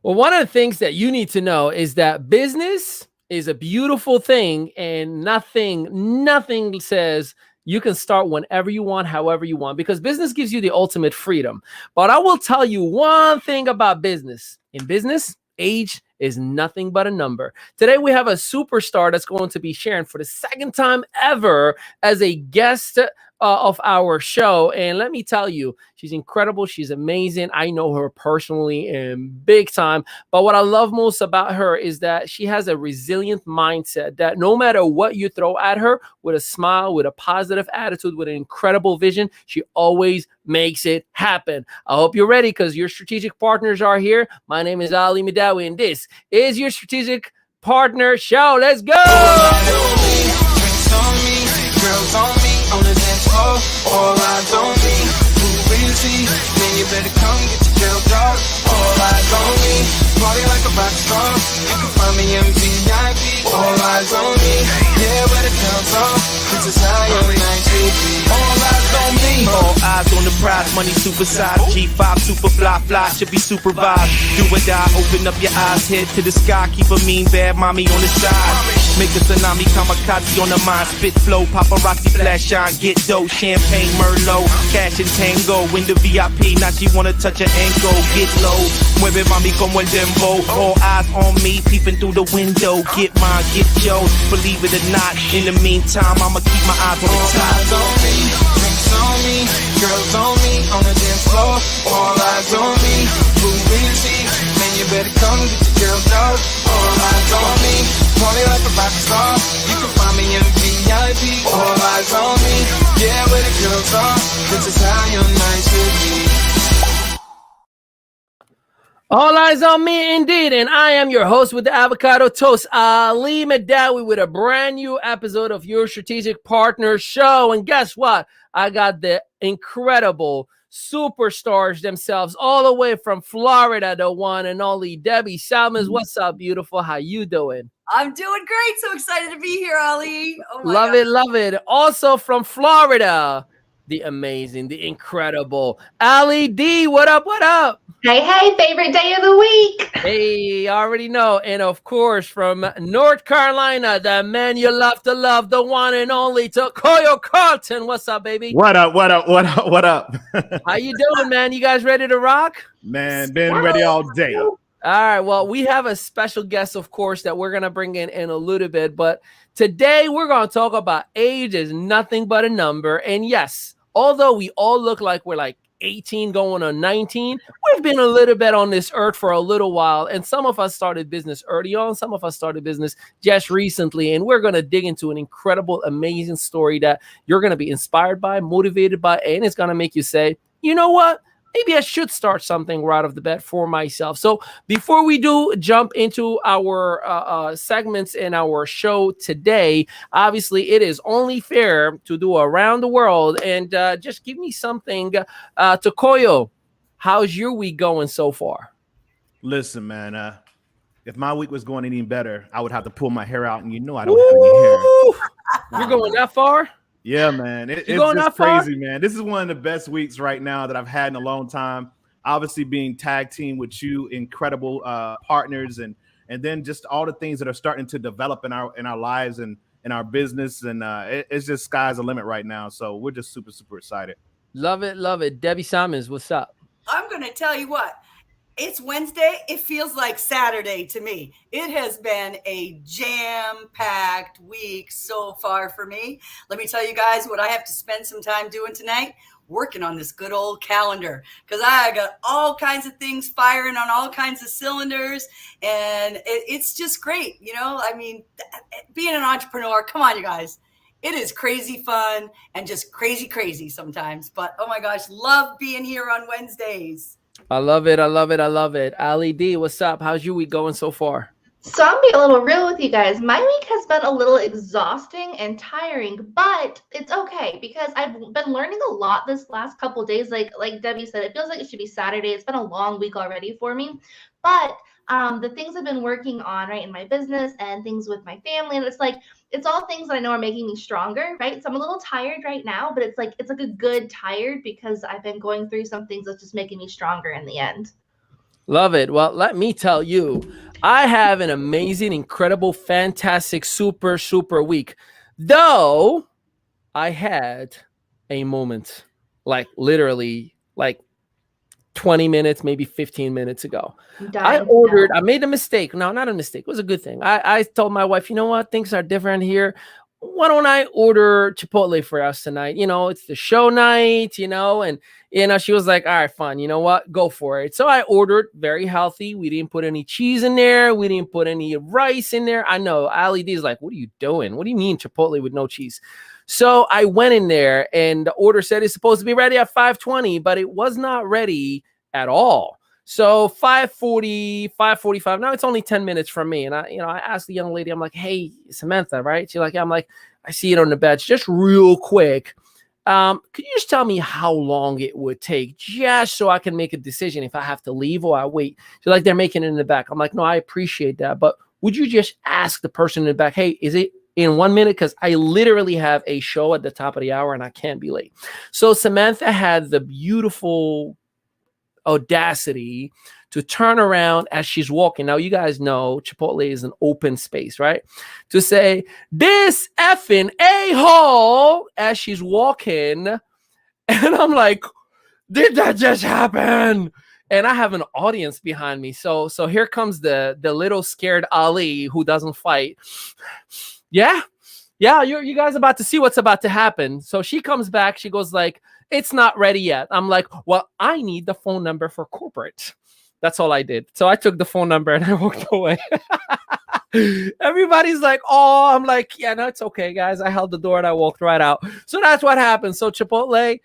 Well, one of the things that you need to know is that business is a beautiful thing, and nothing says you can start whenever you want, however you want, because business gives you the ultimate freedom. But I will tell you one thing about business. In business, age is nothing but a number. Today, we have a superstar that's going to be sharing for the second time ever as a guest of our show. And let me tell you, she's incredible. She's amazing. I know her personally and big time. But what I love most about her is that she has a resilient mindset that no matter what you throw at her, with a smile, with a positive attitude, with an incredible vision, she always makes it happen. I hope you're ready because your strategic partners are here. My name is Ali Midawi, and this is your strategic partner show. Let's go. Girls on me on the dance floor, all eyes on me. Who busy? Man, you better come get your girl dog. All eyes on me. Party like a rock star. You can find me in VIP. All eyes on me. Yeah, where the girls are. This is how your night should be. All eyes on me. All eyes on the prize. Money supersized. G5 super fly. Should be supervised. Do or die. Open up your eyes. Head to the sky. Keep a mean bad mommy on the side. Make a tsunami, kamikaze on the mind. Spit flow, paparazzi, flash shine. Get dough, champagne, Merlot. Cash and tango, in the VIP. Now she wanna touch her ankle. Get low, mueve mami como el dembow. All eyes on me, peeping through the window. Get mine, get yours, believe it or not. In the meantime, I'ma keep my eyes on the top. All eyes on me, drinks on me. Girls on me, on the dance floor. All eyes on me, who is he? Man, you better come get your girl dog. All eyes on me. Party like a rock star. You can find me in VIP. All eyes on me. Yeah, where the girls are. This is how your night should be. All eyes on me indeed. And I am your host with the avocado toast, Ali Midawi, with a brand new episode of your strategic partner show. And guess what? I got the incredible superstars themselves all the way from Florida, the one and only Debbie Salmons. What's up, beautiful? How you doing? I'm doing great. So excited to be here, Ali. Oh my God. Love it. Also from Florida, the amazing, the incredible Ali D. What up? Hey, favorite day of the week. Hey, I already know. And of course, from North Carolina, the man you love to love, the one and only Tokoyo Carlton. What's up, baby? What up? How you doing, man? You guys ready to rock? Man, been ready all day. All right. Well, we have a special guest, of course, that we're going to bring in a little bit. But today we're going to talk about age is nothing but a number. And yes, although we all look like we're like 18 going on 19, we've been a little bit on this earth for a little while. And some of us started business early on. Some of us started business just recently. And we're going to dig into an incredible, amazing story that you're going to be inspired by, motivated by, and it's going to make you say, you know what? Maybe I should start something right off the bat for myself. So before we do jump into our segments in our show today, obviously it is only fair to do around the world and just give me something. Tokoyo, how's your week going so far? Listen, man, if my week was going any better, I would have to pull my hair out, and you know I don't have any hair. You're going that far? Yeah, man. It's just crazy, man. This is one of the best weeks right now that I've had in a long time. Obviously, being tag team with you, incredible partners, and then just all the things that are starting to develop in our lives and in our business, and it's just sky's the limit right now. So we're just super, super excited. Love it. Debbie Salmons, what's up? I'm going to tell you what. It's Wednesday. It feels like Saturday to me. It has been a jam-packed week so far for me. Let me tell you guys what I have to spend some time doing tonight, working on this good old calendar, because I got all kinds of things firing on all kinds of cylinders, and it's just great. You know, I mean, being an entrepreneur, come on, you guys. It is crazy fun and just crazy sometimes. But, oh, my gosh, love being here on Wednesdays. I love it. Ali D, what's up? How's your week going so far? So I'm being a little real with you guys. My week has been a little exhausting and tiring, but it's okay because I've been learning a lot this last couple of days. Like Debbie said, it feels like it should be Saturday. It's been a long week already for me, but the things I've been working on, right, in my business and things with my family, and it's all things that I know are making me stronger, right? So I'm a little tired right now, but it's like a good tired because I've been going through some things that's just making me stronger in the end. Love it. Well, let me tell you, I have an amazing, incredible, fantastic, super, super week. Though I had a moment, like literally, like 20 minutes, maybe 15 minutes ago. I made a mistake. No, not a mistake. It was a good thing. I told my wife, you know what? Things are different here. Why don't I order Chipotle for us tonight? It's the show night, and, she was like, all right, fine. You know what? Go for it. So I ordered very healthy. We didn't put any cheese in there. We didn't put any rice in there. I know Ali D is like, what are you doing? What do you mean Chipotle with no cheese? So I went in there and the order said it's supposed to be ready at 5:20, but it was not ready at all. So 5:40, 5:45. Now it's only 10 minutes from me. And I asked the young lady, I'm like, hey, Samantha, right? She's like, yeah. I'm like, I see it on the bench. Just real quick. Could you just tell me how long it would take just so I can make a decision if I have to leave or I wait? She's like, they're making it in the back. I'm like, no, I appreciate that. But would you just ask the person in the back, hey, is it in 1 minute? Because I literally have a show at the top of the hour and I can't be late. So Samantha had the beautiful audacity to turn around as she's walking. Now, you guys know Chipotle is an open space, right? To say, this effing a-hole as she's walking. And I'm like, did that just happen? And I have an audience behind me. So here comes the little scared Ali who doesn't fight. Yeah, you guys about to see what's about to happen. So she comes back. She goes like, it's not ready yet. I'm like, well, I need the phone number for corporate. That's all I did. So I took the phone number and I walked away. Everybody's like, oh, I'm like, yeah, no, it's okay, guys. I held the door and I walked right out. So that's what happened. So Chipotle,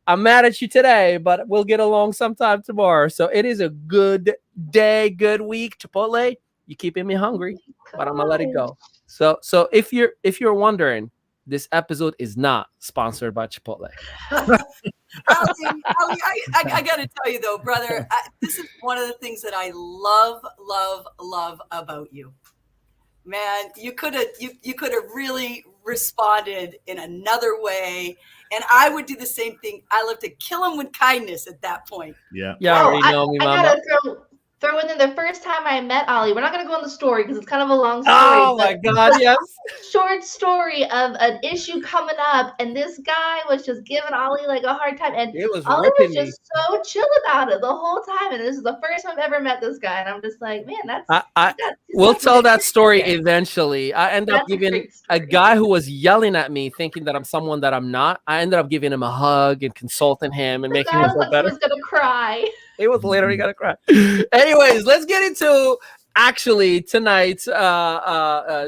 I'm mad at you today, but we'll get along sometime tomorrow. So it is a good day, good week. Chipotle, you keeping me hungry, but I'm gonna let it go. So if you're wondering, this episode is not sponsored by Chipotle. Ali, I got to tell you though, brother, this is one of the things that I love about you. Man, you could have really responded in another way, and I would do the same thing. I love to kill him with kindness at that point. Yeah. Yeah, already know me, Mama. I gotta throw in the first time I met Ali. We're not going to go on the story because it's kind of a long story. Oh my God, yes. Short story of an issue coming up, and this guy was just giving Ali like a hard time, and Ali was just so chill about it the whole time. And this is the first time I've ever met this guy, and I'm just like, man, we'll tell that story eventually. I ended up giving a guy who was yelling at me, thinking that I'm someone that I'm not. I ended up giving him a hug and consulting him and making him feel better. He was gonna cry. He was literally gonna cry. Anyways, let's get into actually tonight's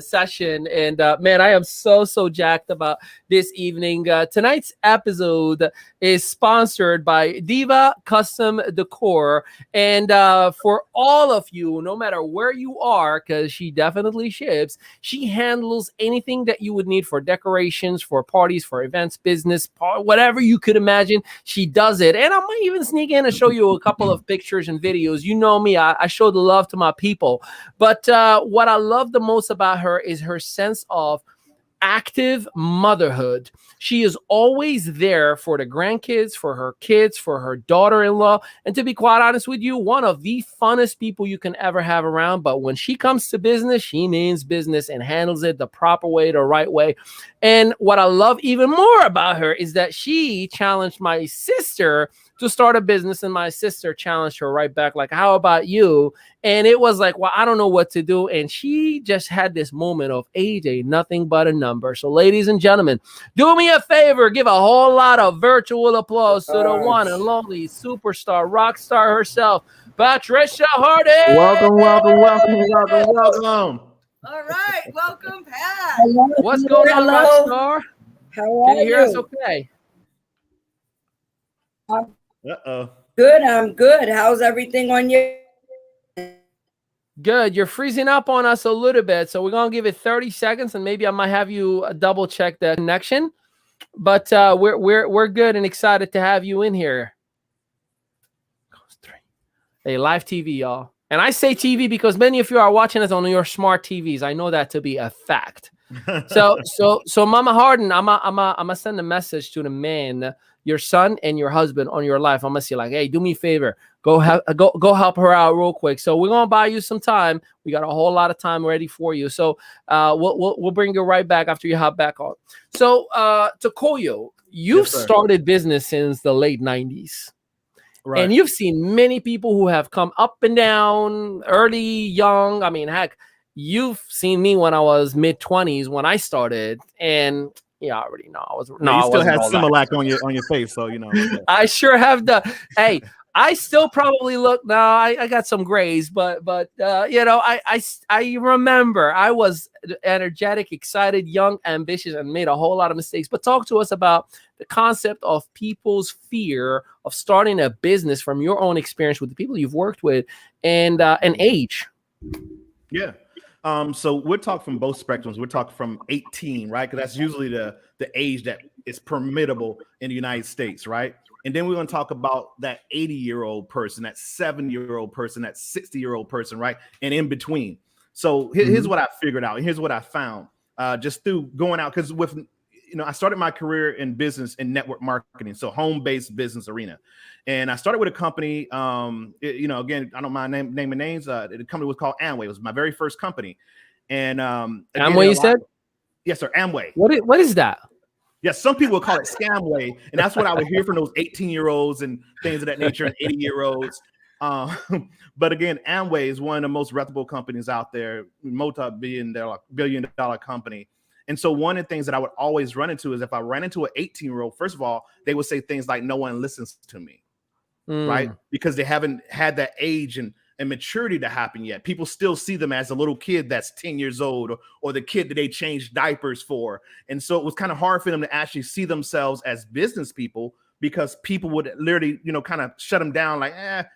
session. And man, I am so jacked about this evening. Tonight's episode is sponsored by Diva Custom Decor. And for all of you, no matter where you are, because she definitely ships, she handles anything that you would need for decorations, for parties, for events, business, whatever you could imagine, she does it. And I might even sneak in and show you a couple of pictures and videos. You know me, I show the love to my people. But what I love the most about her is her sense of active motherhood. She is always there for the grandkids, for her kids, for her daughter-in-law, and to be quite honest with you, one of the funnest people you can ever have around. But when she comes to business, she means business and handles it the proper way, the right way. And what I love even more about her is that she challenged my sister to start a business, and my sister challenged her right back, like, how about you? And it was like, well, I don't know what to do. And she just had this moment of age ain't nothing but a number. So ladies and gentlemen, do me a favor, give a whole lot of virtual applause to the one and only superstar, rock star herself, Patricia Cooperharding. Welcome. All right, welcome, Pat. Hello. What's going on, rock star? How are Can you hear us okay? Uh-oh. Good, I'm good. How's everything on you? Good. You're freezing up on us a little bit, so we're gonna give it 30 seconds, and maybe I might have you double check the connection. But we're good and excited to have you in here. Hey, live TV, y'all. And I say TV because many of you are watching us on your smart TVs. I know that to be a fact. So Mama Harden, I'm a send a message to the man your son and your husband on your life, I'm gonna say like, hey, do me a favor, go help her out real quick. So we're gonna buy you some time. We got a whole lot of time ready for you. So we'll bring you right back after you hop back on. So Tokoyo, you've started business since the late 90s. Right. And you've seen many people who have come up and down, early, young. I mean, heck, you've seen me when I was mid-20s when I started, and yeah, I already know I was. No, you still have Similac on your face, so you know. I sure have the. Hey, I still probably look. No, I got some grays, but you know, I remember I was energetic, excited, young, ambitious, and made a whole lot of mistakes. But talk to us about the concept of people's fear of starting a business from your own experience with the people you've worked with, and age. Yeah. So we're talking from both spectrums. We're talking from 18, right? Because that's usually the age that is permittable in the United States, right? And then we're going to talk about that 80-year-old person, that 70-year-old person, that 60-year-old person, right? And in between. So here's what I figured out. Here's what I found just through going out. Because with, you know, I started my career in business and network marketing, so home-based business arena. And I started with a company, you know, again, I don't mind naming names. The company was called Amway. It was my very first company. And Amway, you said? Yes, sir, Amway. What is that? Yes, some people would call it Scamway, and that's what I would hear from those 18-year-olds and things of that nature, and 80-year-olds. But again, Amway is one of the most reputable companies out there, multi-billion-dollar company. And so one of the things that I would always run into is if I ran into an 18-year-old, first of all, they would say things like, no one listens to me, right? Because they haven't had that age and maturity to happen yet. People still see them as a little kid that's 10 years old or the kid that they changed diapers for. And so it was kind of hard for them to actually see themselves as business people because people would literally, you know, kind of shut them down like,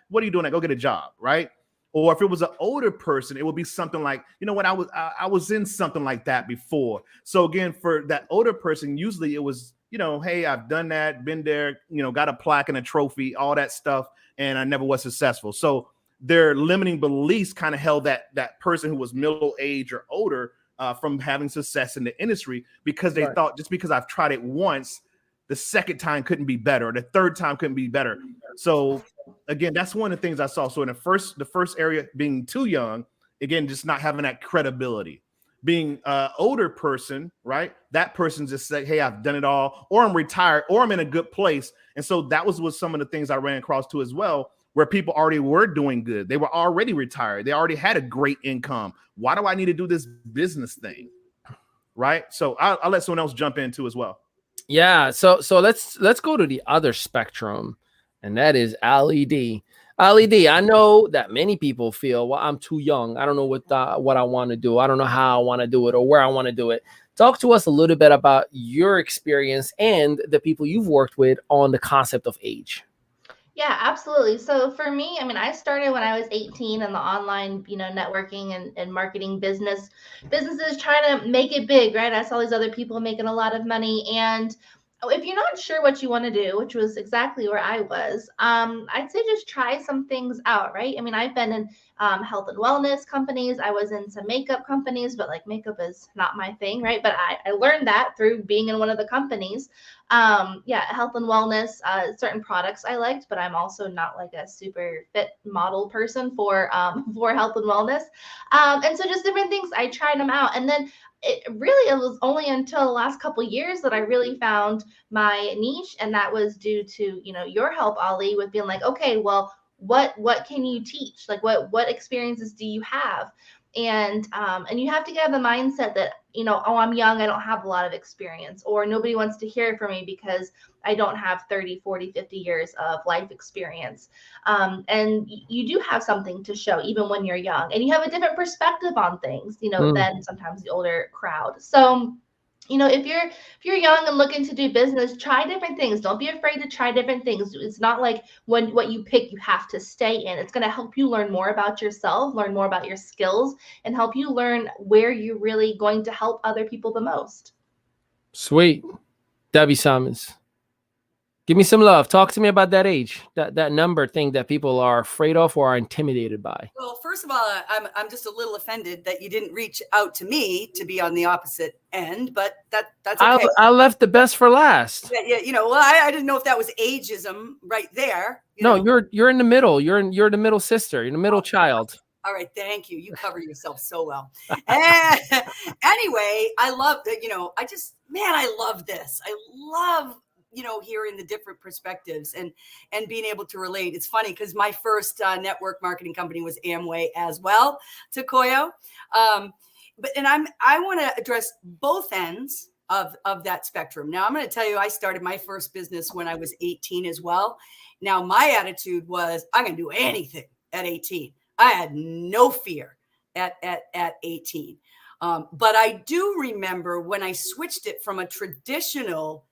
what are you doing? Go get a job, right? Or if it was an older person, it would be something like, you know what, I was in something like that before. So again, for that older person, usually it was, you know, hey, I've done that, been there, you know, got a plaque and a trophy, all that stuff, and I never was successful. So their limiting beliefs kind of held that person who was middle age or older from having success in the industry because they thought just because I've tried it once, the second time couldn't be better, or the third time couldn't be better. So again, that's one of the things I saw. So in the first area, being too young, again, just not having that credibility. Being an older person, right? That person just say, hey, I've done it all, or I'm retired, or I'm in a good place. And so that was some of the things I ran across too as well, where people already were doing good. They were already retired. They already had a great income. Why do I need to do this business thing? Right? So I'll let someone else jump in too as well. Yeah. So let's go to the other spectrum, and that is LED. LED, I know that many people feel, well, I'm too young. I don't know what I want to do. I don't know how I want to do it or where I want to do it. Talk to us a little bit about your experience and the people you've worked with on the concept of age. Yeah, absolutely. So for me, I mean, I started when I was 18 in the online, you know, networking and marketing businesses trying to make it big, right? I saw these other people making a lot of money. And if you're not sure what you want to do, which was exactly where I was, I'd say just try some things out, right? I mean, I've been in health and wellness companies. I was in some makeup companies, but like makeup is not my thing, right? But I learned that through being in one of the companies. Health and wellness, certain products I liked, but I'm also not like a super fit model person for health and wellness. And so just different things, I tried them out. And then it was only until the last couple of years that I really found my niche. And that was due to, you know, your help, Ali, with being like, okay, well, what can you teach? Like what experiences do you have? And you have to get the mindset that, you know, oh, I'm young, I don't have a lot of experience, or nobody wants to hear from me because I don't have 30, 40, 50 years of life experience. And you do have something to show even when you're young, and you have a different perspective on things, you know, than sometimes the older crowd. So, you know, if you're young and looking to do business, try different things. Don't be afraid to try different things. It's not like what you pick, you have to stay in. It's going to help you learn more about yourself, learn more about your skills, and help you learn where you're really going to help other people the most. Sweet. Debbie Simons. Give me some love. Talk to me about that age, that number thing that people are afraid of or are intimidated by. Well, first of all, I'm just a little offended that you didn't reach out to me to be on the opposite end, but that's okay. I left the best for last. Yeah, well, I didn't know if that was ageism right there. No, you're in the middle. You're the middle sister. You're the middle child. All right, thank you. You cover yourself so well. Anyway, I love that. I love this. I love hearing the different perspectives and being able to relate. It's funny because my first network marketing company was Amway as well, to Koyo. I want to address both ends of that spectrum. Now, I'm going to tell you, I started my first business when I was 18 as well. Now, my attitude was, I'm going to do anything at 18. I had no fear at 18. But I do remember when I switched it from a traditional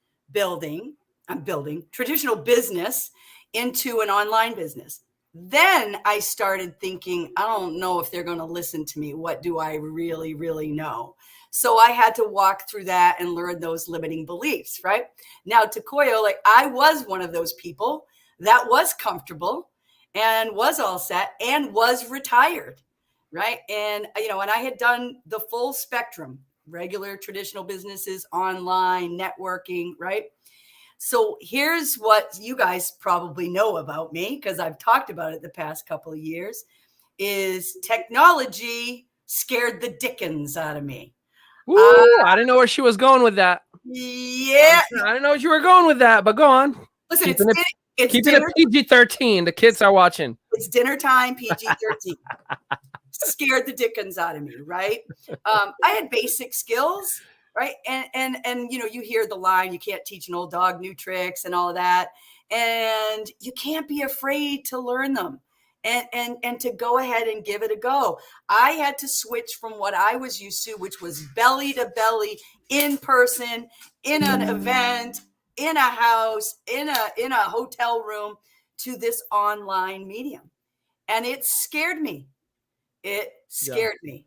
traditional business into an online business. Then I started thinking, I don't know if they're going to listen to me. What do I really, really know? So I had to walk through that and learn those limiting beliefs, right? Now, to Koyo, like I was one of those people that was comfortable and was all set and was retired, right? And, and I had done the full spectrum, regular traditional businesses, online, networking, right? So here's what you guys probably know about me, because I've talked about it the past couple of years, is technology scared the dickens out of me. Ooh, I didn't know where she was going with that. Yeah. I didn't know where you were going with that, but go on. Listen, it's dinner. PG-13. The kids are watching. It's dinner time, PG-13. Scared the dickens out of me, right? I had basic skills, right? And you hear the line, you can't teach an old dog new tricks and all of that. And you can't be afraid to learn them and to go ahead and give it a go. I had to switch from what I was used to, which was belly to belly, in person, in an event, in a house, in a hotel room, to this online medium. And it scared me. It scared me.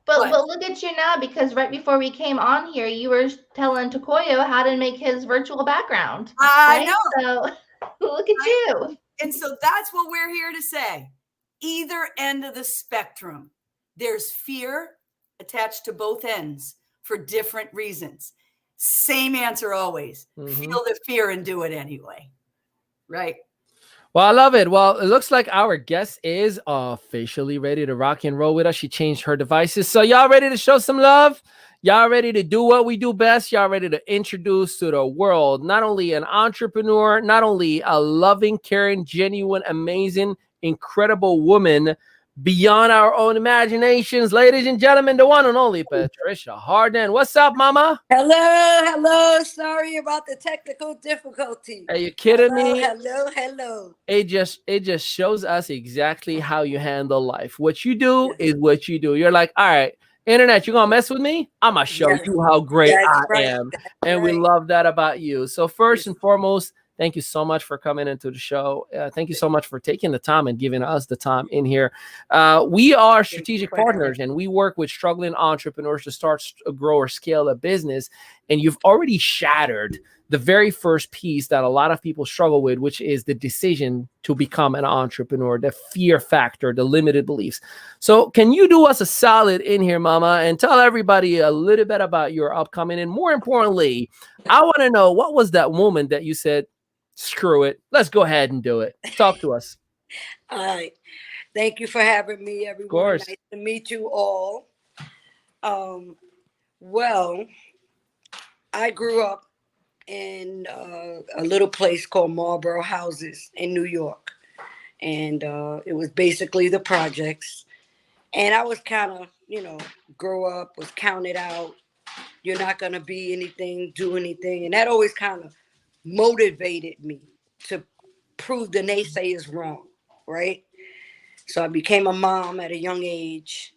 But look at you now, because right before we came on here, you were telling Takoyo how to make his virtual background. I know. So look at you. And so that's what we're here to say. Either end of the spectrum, there's fear attached to both ends for different reasons. Same answer always. Mm-hmm. Feel the fear and do it anyway. Right? Well, I love it. Well, it looks like our guest is officially ready to rock and roll with us. She changed her devices. So y'all ready to show some love? Y'all ready to do what we do best? Y'all ready to introduce to the world not only an entrepreneur, not only a loving, caring, genuine, amazing, incredible woman beyond our own imaginations. Ladies and gentlemen, the one and only Patricia Cooperharding. What's up, mama? Hello. Sorry about the technical difficulty. Are you kidding me? Hello. It just shows us exactly how you handle life. What you do is what you do. You're like, all right, internet, you gonna mess with me? I'm gonna show you how great I am. And we love that about you. So first and foremost, thank you so much for coming into the show. Thank you so much for taking the time and giving us the time in here. We are strategic partners, and we work with struggling entrepreneurs to start, grow, or scale a business. And you've already shattered the very first piece that a lot of people struggle with, which is the decision to become an entrepreneur, the fear factor, the limited beliefs. So can you do us a solid in here, mama, and tell everybody a little bit about your upcoming? And more importantly, I want to know, what was that moment that you said, screw it, let's go ahead and do it? Talk to us. All right. Thank you for having me, everyone. Of course. Nice to meet you all. Well, I grew up in a little place called Marlboro Houses in New York. And it was basically the projects. And I was kind of, grow up, was counted out. You're not going to be anything, do anything. And that always kind of motivated me to prove the naysayers wrong, right? So I became a mom at a young age.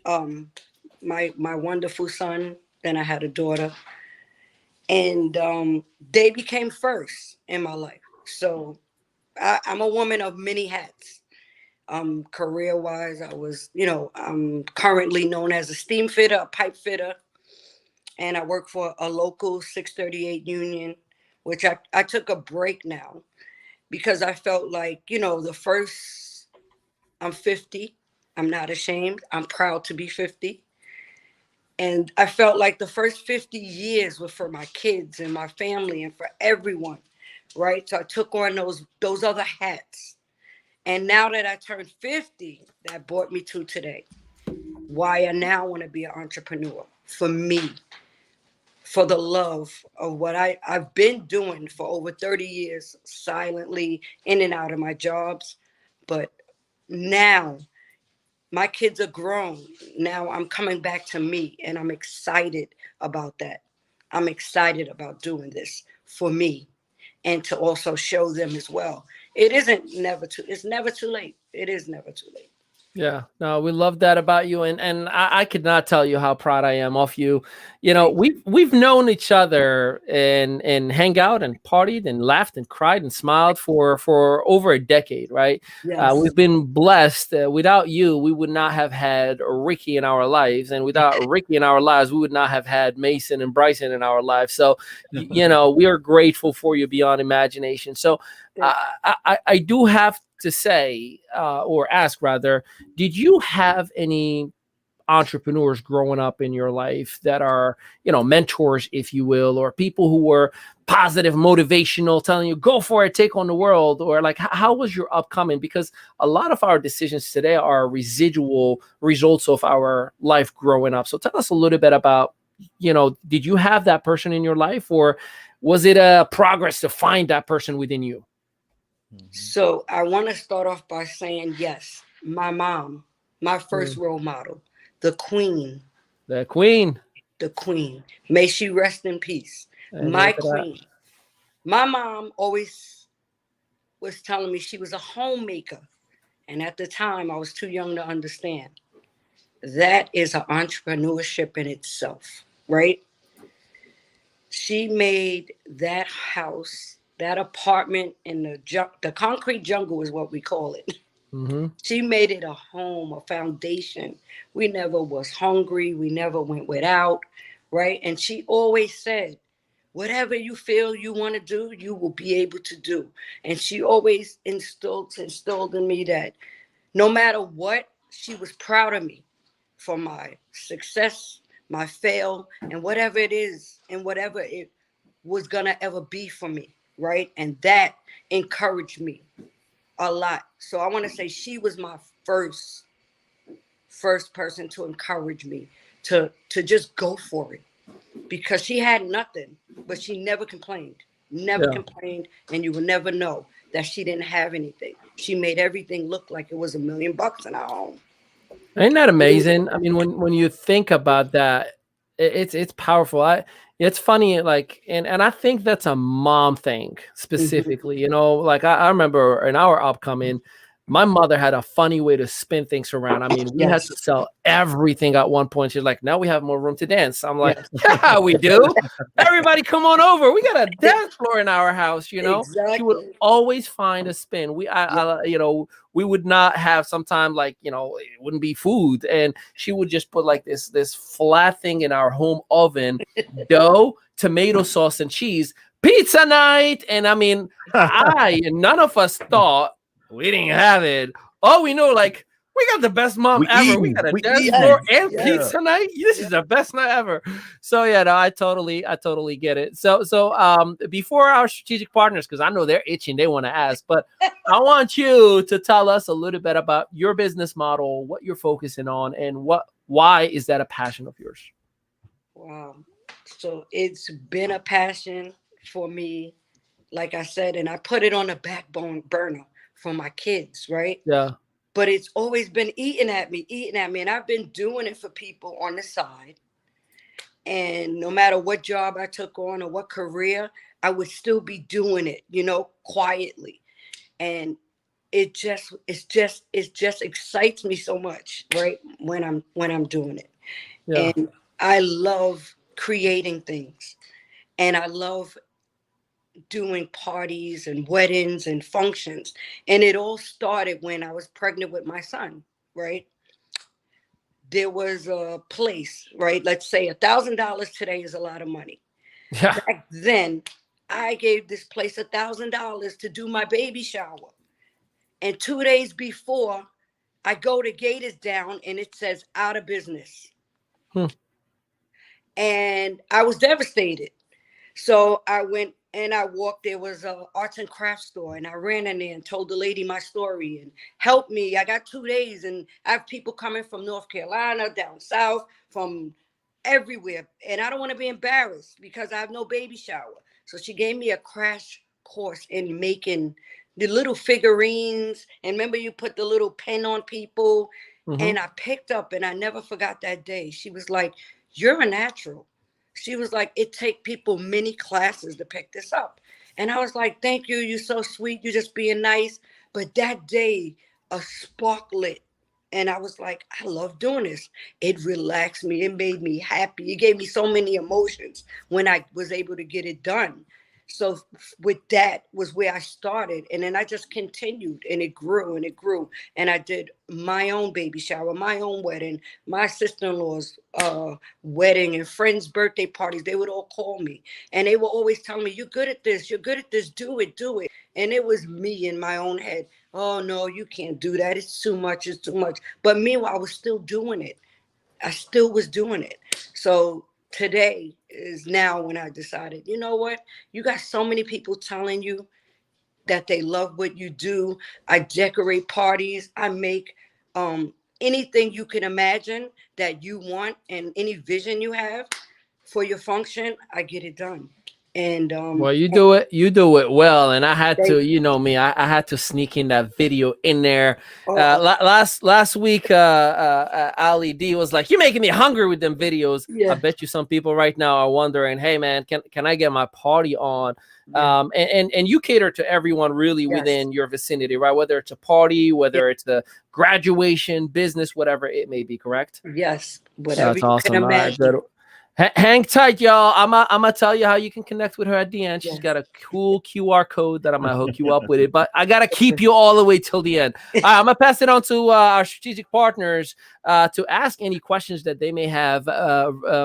My wonderful son, then I had a daughter, and they became first in my life. So I'm a woman of many hats. Career-wise, I was, I'm currently known as a steam fitter, a pipe fitter, and I work for a local 638 union which I took a break now because I felt like, I'm 50. I'm not ashamed. I'm proud to be 50. And I felt like the first 50 years were for my kids and my family and for everyone, right? So I took on those other hats. And now that I turned 50, that brought me to today. Why I now want to be an entrepreneur for me, for the love of what I've been doing for over 30 years, silently in and out of my jobs. But now my kids are grown. Now I'm coming back to me, and I'm excited about that. I'm excited about doing this for me and to also show them as well. It's never too late. It is never too late. Yeah, no, we love that about you, and I could not tell you how proud I am of you. We've known each other and hang out and partied and laughed and cried and smiled for over a decade, right? Yes. We've been blessed. Without you, we would not have had Ricky in our lives, and without Ricky in our lives, we would not have had Mason and Bryson in our lives. So, we are grateful for you beyond imagination. So, I do have to say, or ask rather, did you have any entrepreneurs growing up in your life that are, mentors, if you will, or people who were positive, motivational, telling you, go for it, take on the world? Or like, how was your upcoming? Because a lot of our decisions today are residual results of our life growing up. So tell us a little bit about, did you have that person in your life, or was it a progress to find that person within you? So I want to start off by saying, yes, my mom, my first role model, the queen. The queen. The queen. May she rest in peace. My queen. My mom always was telling me she was a homemaker. And at the time, I was too young to understand. That is an entrepreneurship in itself, right? She made that house, that apartment in the concrete jungle is what we call it. Mm-hmm. She made it a home, a foundation. We never was hungry. We never went without, right? And she always said, whatever you feel you want to do, you will be able to do. And she always instilled in me that no matter what, she was proud of me for my success, my fail, and whatever it is, and whatever it was gonna ever be for me, right? And that encouraged me a lot. So I want to say she was my first person to encourage me to just go for it, because she had nothing, but she never complained, complained, and you will never know that she didn't have anything. She made everything look like it was $1 million in our home. Ain't that amazing? I mean, when you think about that, it's powerful. It's funny, like, and I think that's a mom thing specifically. Mm-hmm. Like I remember in our upcoming, my mother had a funny way to spin things around. I mean, we had to sell everything at one point. She's like, now we have more room to dance. I'm like, yeah, we do. Everybody come on over. We got a dance floor in our house, Exactly. She would always find a spin. We would not have sometime, like, it wouldn't be food. And she would just put like this flat thing in our home oven, dough, tomato sauce, and cheese, pizza night. And I mean, none of us thought, we didn't have it. Oh, we know, like, we got the best mom ever. We got a dance floor and pizza night. This is the best night ever. So yeah, no, I totally get it. So before our strategic partners, because I know they're itching, they want to ask, but I want you to tell us a little bit about your business model, what you're focusing on, and why is that a passion of yours? Wow. So it's been a passion for me, like I said, and I put it on the backbone burner for my kids, right? Yeah. But it's always been eating at me. And I've been doing it for people on the side. And no matter what job I took on or what career, I would still be doing it, quietly. And it just excites me so much, right? When I'm doing it. Yeah. And I love creating things. And I love doing parties and weddings and functions. And it all started when I was pregnant with my son, right? There was a place, right? Let's say $1,000 today is a lot of money. Yeah. Back then, I gave this place $1,000 to do my baby shower. And 2 days before, I go to gate is down and it says out of business. And I was devastated. So I went and I walked. There was a arts and crafts store, and I ran in there and told the lady my story and helped me. I got 2 days, and I have people coming from North Carolina, down south, from everywhere. And I don't want to be embarrassed because I have no baby shower. So she gave me a crash course in making the little figurines. And remember, you put the little pen on people. And I picked up, and I never forgot that day. She was like, "You're a natural." She was like, "It take people many classes to pick this up." And I was like, "Thank you. You're so sweet. You're just being nice." But that day, a spark lit. And I was like, I love doing this. It relaxed me. It made me happy. It gave me so many emotions when I was able to get it done. So with that was where I started. And then I just continued, and it grew and it grew. And I did my own baby shower, my own wedding, my sister-in-law's wedding, and friends' birthday parties. They would all call me, and they were always telling me, "You're good at this. You're good at this. Do it, do it." And it was me in my own head. "Oh, no, you can't do that. It's too much. It's too much." But meanwhile, I was still doing it. I still was doing it. So today is now when I decided, you know what? You got so many people telling you that they love what you do. I decorate parties. I make anything you can imagine that you want, and any vision you have for your function, I get it done. And well, you do it well. And I had to, you know me, I had to sneak in that video in there. Last week, Ali D was like, "You're making me hungry with them videos." I bet you some people right now are wondering, "Hey man, can I get my party on?" And you cater to everyone really within your vicinity, right? Whether it's a party, whether it's the graduation, business, whatever it may be, correct? Yes, whatever. That's awesome. Can imagine. Hang tight, y'all. I'm gonna tell you how you can connect with her at the end. She's got a cool QR code that I'm gonna hook you up with it, but I gotta keep you all the way till the end. All right, I'm gonna pass it on to our strategic partners to ask any questions that they may have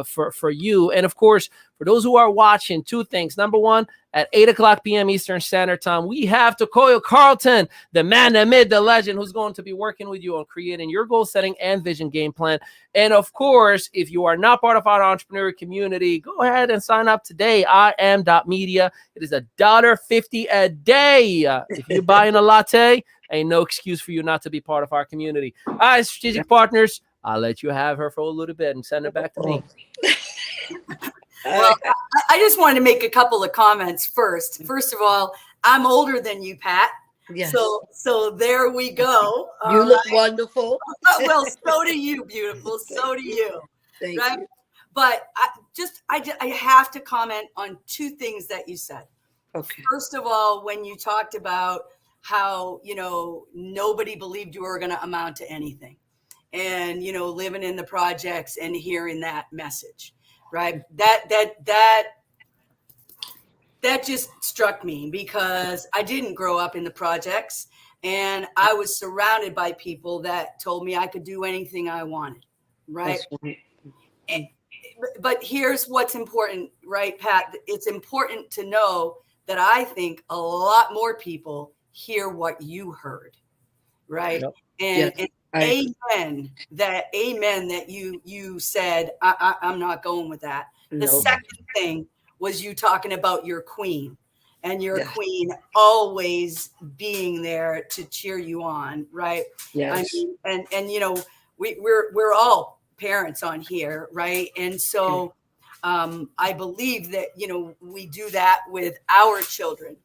for you. And of course, for those who are watching, two things. Number one, at 8:00 p.m. Eastern Standard Time, we have Tokoyo Carlton, the man, the myth, the legend, who's going to be working with you on creating your goal setting and vision game plan. And of course, if you are not part of our entrepreneur community, go ahead and sign up today. IM.media. It is $1.50 a day. If you're buying a latte, ain't no excuse for you not to be part of our community. All right, strategic partners, I'll let you have her for a little bit and send it back to me. Well, I just wanted to make a couple of comments first. First of all, I'm older than you, Pat. Yes. So there we go. You look wonderful. Well, so do you, beautiful. So do you. Thank you. But I have to comment on two things that you said. Okay. First of all, when you talked about how, nobody believed you were going to amount to anything, and, living in the projects and hearing that message. Right. That just struck me because I didn't grow up in the projects, and I was surrounded by people that told me I could do anything I wanted. Right. But here's what's important, right, Pat? It's important to know that I think a lot more people hear what you heard. Right. Yep. And amen that you said, I'm not going with that. The second thing was you talking about your queen, and your queen always being there to cheer you on, right? Yes. I mean, and we're all parents on here, right? And so I believe that we do that with our children.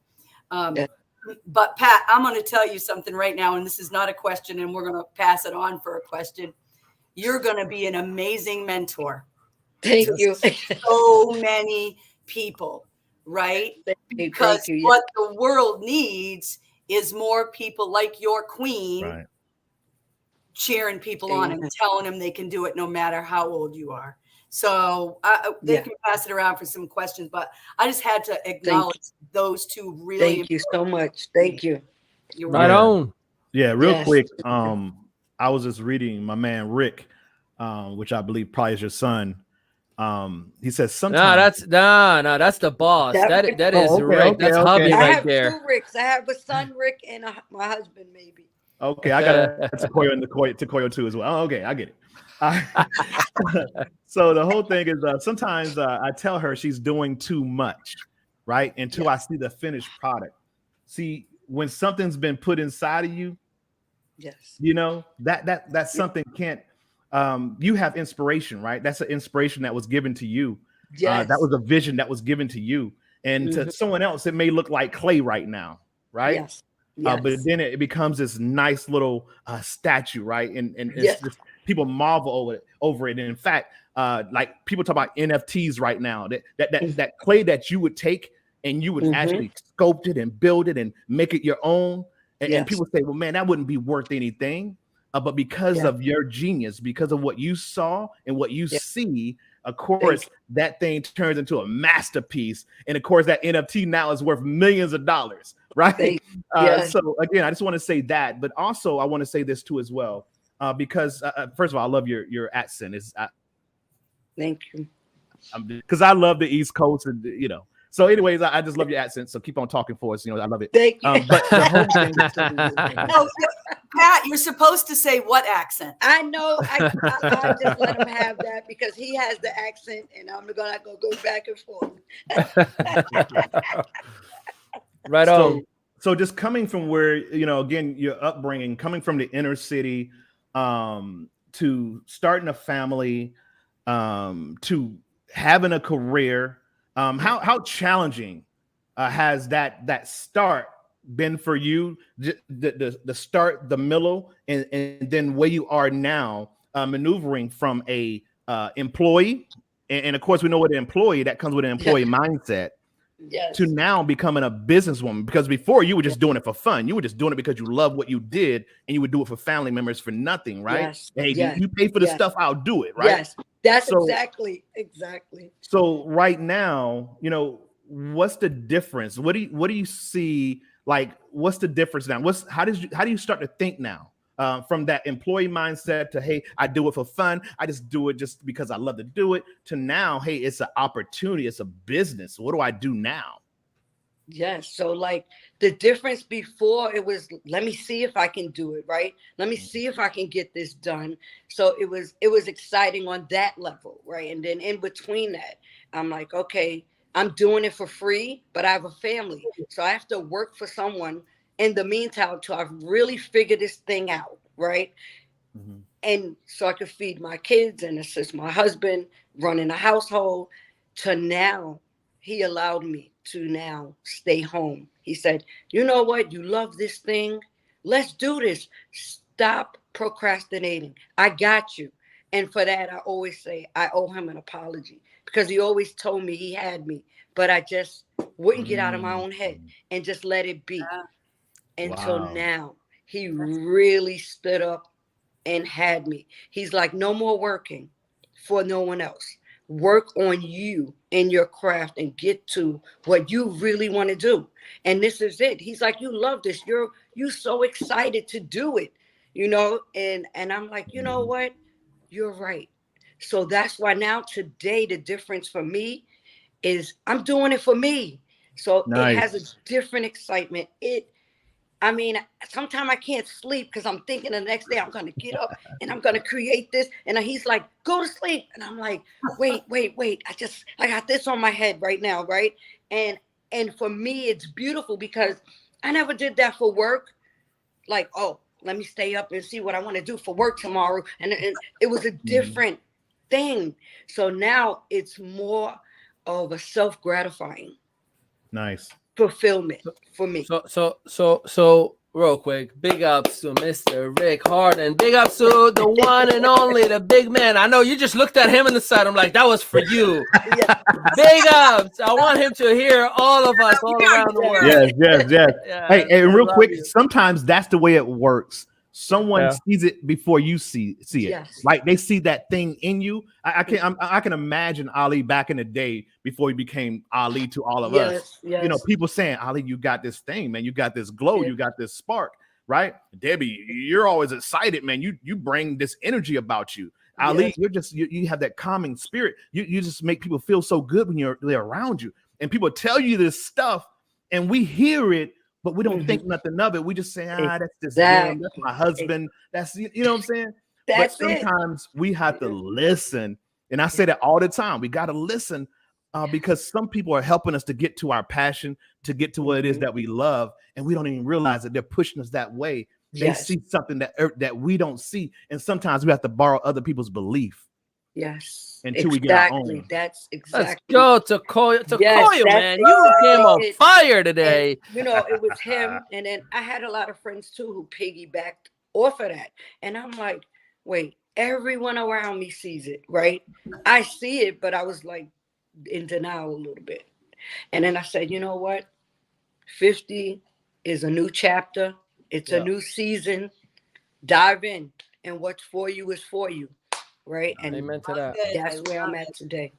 But Pat, I'm going to tell you something right now, and this is not a question, and we're going to pass it on for a question. You're going to be an amazing mentor. Thank you. So many people, right? Because what the world needs is more people like your queen cheering people on and telling them they can do it no matter how old you are. So they can pass it around for some questions, but I just had to acknowledge those two really. Thank you so much. Thank you. You're right on. Yeah, real quick. I was just reading my man Rick, which I believe probably is your son. He says No, sometimes. that's the boss. That- That is okay, Rick. okay, That's okay. hubby I right have there. 2 Ricks. I have a son Rick and my husband maybe. Okay, I got a Takoyo and Takoyo too as well. Oh, okay, I get it. So the whole thing is sometimes I tell her she's doing too much, right? Until I see the finished product. See, when something's been put inside of you, Yes. you know, that something can't you have inspiration, right? That's an inspiration that was given to you. Yes. That was a vision that was given to you. And to someone else, it may look like clay right now, right? Yes. Yes. But then it becomes this nice little statue, right? And Yes. just, people marvel over it. And in fact, like people talk about NFTs right now. That clay that you would take and you would actually sculpt it and build it and make it your own. And people say, well, man, that wouldn't be worth anything. But because of your genius, because of what you saw and what you see, of course, that thing turns into a masterpiece. And of course, that NFT now is worth millions of dollars, right? So again, I just want to say that, but also I want to say this too as well, because first of all, I love your accent. Thank you. Because I love the East Coast, and you know. So, anyways, I just love your accent. So keep on talking for us. You know, I love it. Thank you. But the whole thing. No, Pat, you're supposed to say what accent? I know. I just let him have that because he has the accent, and I'm gonna go back and forth. Right on. So just coming from where, you know, again, your upbringing, coming from the inner city, to starting a family, to having a career, how challenging has that start been for you? The start, the middle, and then where you are now, maneuvering from a employee, and of course we know what an employee that comes with an employee mindset. Yes. To now becoming a businesswoman, because before you were just doing it for fun. You were just doing it because you love what you did, and you would do it for family members for nothing, right? Yes. Hey, Yes. you pay for the stuff, I'll do it, right? Yes, that's So- exactly. So right now, you know, what's the difference? What do you see? Like, what's the difference now? How do you start to think now? From that employee mindset to, hey, I do it for fun, I just do it just because I love to do it, to now, hey, it's an opportunity, it's a business. What do I do now? Yes. So like the difference before, it was, let me see if I can do it, right? Let me see if I can get this done. So it was exciting on that level, right? And then in between that, I'm like, okay, I'm doing it for free, but I have a family. So I have to work for someone in the meantime until I've really figured this thing out, right? And so I could feed my kids and assist my husband running a household. To now, he allowed me to now stay home. He said, you know what? You love this thing. Let's do this. Stop procrastinating. I got you. And for that, I always say I owe him an apology, because he always told me he had me, but I just wouldn't get out of my own head and just let it be. Until now, he really stood up and had me. He's like, no more working for no one else. Work on you and your craft and get to what you really want to do. And this is it. He's like, you love this. You're so excited to do it, you know? And I'm like, you know what? You're right. So that's why now today, the difference for me is I'm doing it for me. So it has a different excitement. I mean, sometimes I can't sleep because I'm thinking the next day I'm going to get up and I'm going to create this. And he's like, go to sleep. And I'm like, wait. I got this on my head right now, right? And for me, it's beautiful because I never did that for work. Like, oh, let me stay up and see what I want to do for work tomorrow. And it was a different thing. So now it's more of a self-gratifying fulfillment for me. So real quick, big ups to Mr. Rick Harden. Big ups to the one and only, the big man. I know you just looked at him in the side. I'm like, that was for you. Big ups. I want him to hear all of us all around the world. Yes. Yeah, Hey, and real quick, you. sometimes that's the way it works. Someone sees it before you see it. Yes. Like they see that thing in you. I can imagine Ali back in the day before he became Ali to all of us. Yes. You know, people saying, Ali, you got this thing, man. You got this glow. You got this spark, right? Debbie, you're always excited, man. You bring this energy about you. Ali, you're just you have that calming spirit. You just make people feel so good when they're around you. And people tell you this stuff, and we hear it, but we don't think nothing of it. We just say, that's just them. That's my husband. That's you know what I'm saying? But sometimes we have to listen. And I say that all the time. We got to listen because some people are helping us to get to our passion, to get to what it is that we love. And we don't even realize that they're pushing us that way. They see something that we don't see. And sometimes we have to borrow other people's belief. Yes. Until we get our own. That's exactly. Let's go to Koya, man. You came on fire today. And, it was him. And then I had a lot of friends too who piggybacked off of that. And I'm like, wait, everyone around me sees it, right? I see it, but I was like in denial a little bit. And then I said, you know what? 50 is a new chapter. It's a new season. Dive in. And what's for you is for you. Right. And amen to that. That's where I'm at today.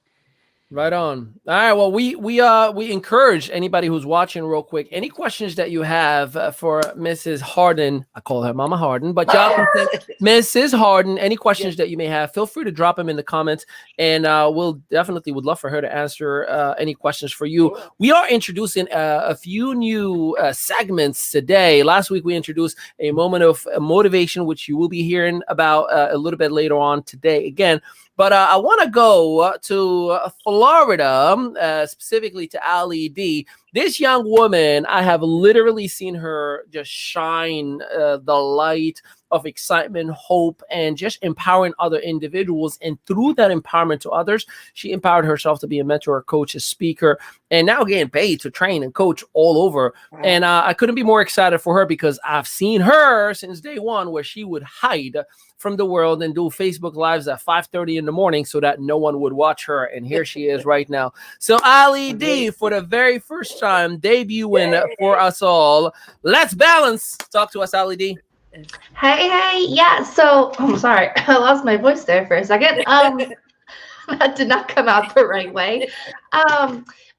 Right on. All right. Well, we encourage anybody who's watching real quick. Any questions that you have for Mrs. Harden? I call her Mama Harden, but y'all can say Mrs. Harden. Any questions that you may have, feel free to drop them in the comments, and we'll definitely would love for her to answer any questions for you. We are introducing a few new segments today. Last week we introduced a moment of motivation, which you will be hearing about a little bit later on today again. But I want to go to Florida, specifically to Ali D. This young woman, I have literally seen her just shine the light of excitement, hope, and just empowering other individuals. And through that empowerment to others, she empowered herself to be a mentor, a coach, a speaker, and now getting paid to train and coach all over. Wow. And I couldn't be more excited for her because I've seen her since day one where she would hide from the world and do Facebook Lives at 5:30 in the morning so that no one would watch her. And here she is right now. So Ali D, for the very first time, debuting for us all. Let's balance. Talk to us, Ali D. Hey. Yeah. So I'm sorry. I lost my voice there for a second. That did not come out the right way.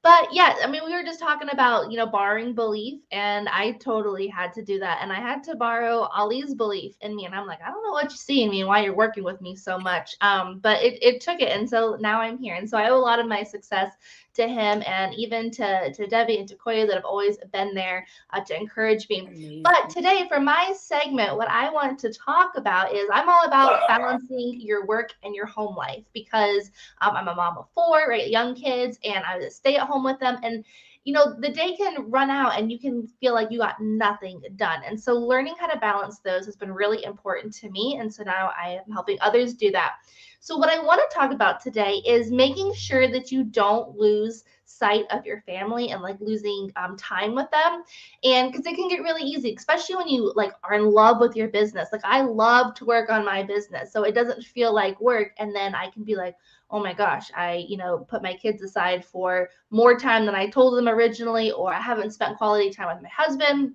But yeah, I mean, we were just talking about, borrowing belief, and I totally had to do that. And I had to borrow Ali's belief in me. And I'm like, I don't know what you see in me and why you're working with me so much. But it took it. And so now I'm here. And so I owe a lot of my success to him, and even to Debbie and to Koya that have always been there to encourage me. Amazing. But today for my segment, what I want to talk about is I'm all about balancing your work and your home life, because I'm a mom of 4, right? Young kids, and I stay at home with them. And the day can run out and you can feel like you got nothing done. And so learning how to balance those has been really important to me. And so now I am helping others do that. So what I want to talk about today is making sure that you don't lose sight of your family and losing time with them. And because it can get really easy, especially when you are in love with your business. I love to work on my business, so it doesn't feel like work. And then I can be like, oh my gosh, I, put my kids aside for more time than I told them originally, or I haven't spent quality time with my husband.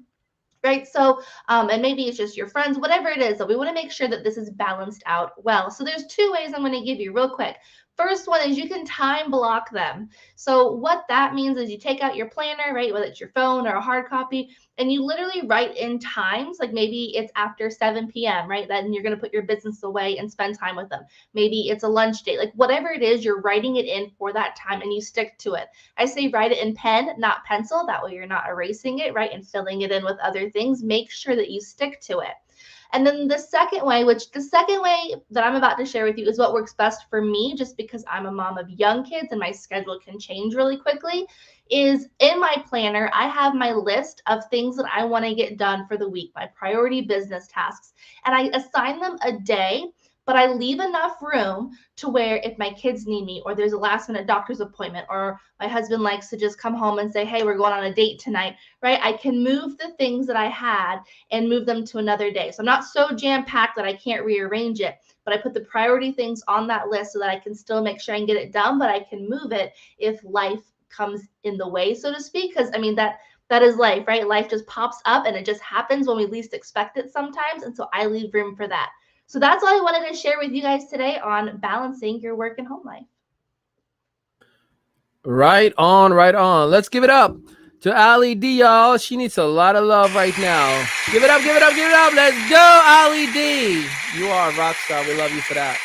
Right. So, and maybe it's just your friends, whatever it is. So we want to make sure that this is balanced out well. So there's 2 ways I'm going to give you real quick. First one is you can time block them. So what that means is you take out your planner, right? Whether it's your phone or a hard copy, and you literally write in times, maybe it's after 7 p.m., right? Then you're going to put your business away and spend time with them. Maybe it's a lunch date, whatever it is, you're writing it in for that time and you stick to it. I say write it in pen, not pencil. That way you're not erasing it, right? And filling it in with other things. Make sure that you stick to it. And then the second way that I'm about to share with you is what works best for me, just because I'm a mom of young kids and my schedule can change really quickly, is in my planner, I have my list of things that I want to get done for the week, my priority business tasks, and I assign them a day, but I leave enough room to where if my kids need me, or there's a last minute doctor's appointment, or my husband likes to just come home and say, hey, we're going on a date tonight, right? I can move the things that I had and move them to another day. So I'm not so jam-packed that I can't rearrange it, but I put the priority things on that list so that I can still make sure I can get it done, but I can move it if life comes in the way, so to speak. Because I mean, that is life, right? Life just pops up and it just happens when we least expect it sometimes. And so I leave room for that. So that's all I wanted to share with you guys today on balancing your work and home life. Right on, right on. Let's give it up to Ali D, y'all. She needs a lot of love right now. Give it up, give it up, give it up. Let's go, Ali D. You are a rock star. We love you for that.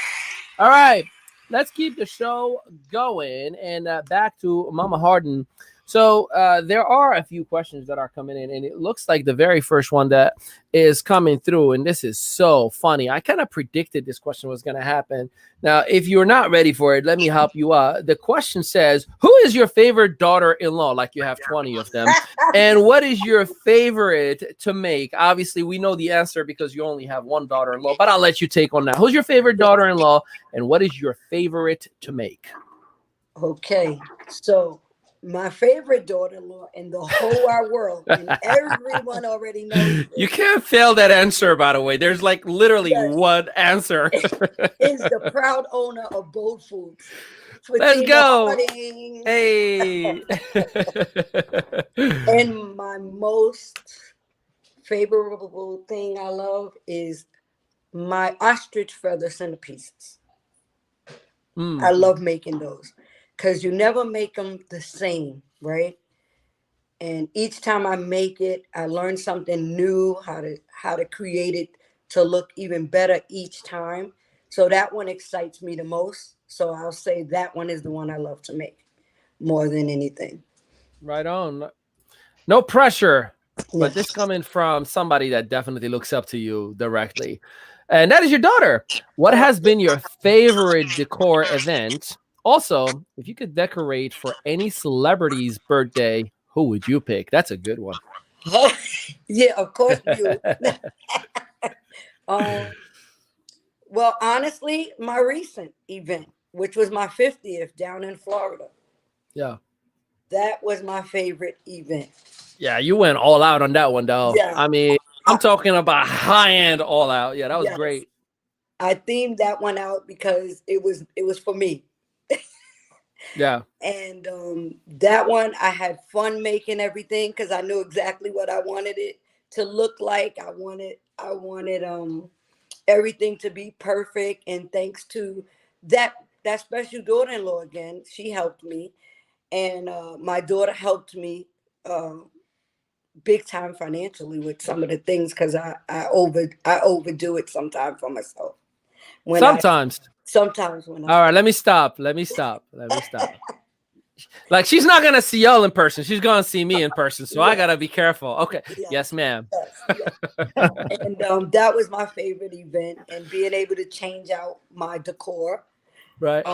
All right, let's keep the show going and back to Mama Harden. So there are a few questions that are coming in, and it looks like the very first one that is coming through, and this is so funny. I kind of predicted this question was going to happen. Now, if you're not ready for it, let me help you out. The question says, who is your favorite daughter-in-law? Like you have 20 of them. And what is your favorite to make? Obviously, we know the answer because you only have one daughter-in-law, but I'll let you take on that. Who's your favorite daughter-in-law, and what is your favorite to make? Okay, so my favorite daughter-in-law in the whole wide world, and everyone already knows this, You can't fail that answer, by the way. There's like literally yes, one answer. is the proud owner of Bold Foods. Let's Patricia go. Cooperharding. Hey. And my most favorable thing I love is my ostrich feather centerpieces. I love making those because you never make them the same, right? And each time I make it, I learn something new, how to create it to look even better each time. So that one excites me the most. So I'll say that one is the one I love to make more than anything. Right on. No pressure, but Yes. this coming from somebody that definitely looks up to you directly. And that is your daughter. What has been your favorite decor event? Also, if you could decorate for any celebrity's birthday, who would you pick? That's a good one. Yeah, of course you. Well, honestly, my recent event, which was my 50th down in Florida. Yeah. That was my favorite event. Yeah, you went all out on that one, though. Yeah. I mean, I'm talking about high-end all out. Yeah, that was great. I themed that one out because it was for me. Yeah. And that one, I had fun making everything because I knew exactly what I wanted it to look like. I wanted everything to be perfect. And thanks to that special daughter-in-law again, she helped me. And my daughter helped me big time financially with some of the things because I overdo it sometimes for myself. Sometimes when All right, let me stop. Like, she's not gonna see y'all in person. She's gonna see me in person. So I gotta be careful. Okay. Yes, ma'am. Yes. And that was my favorite event, and being able to change out my decor. Right.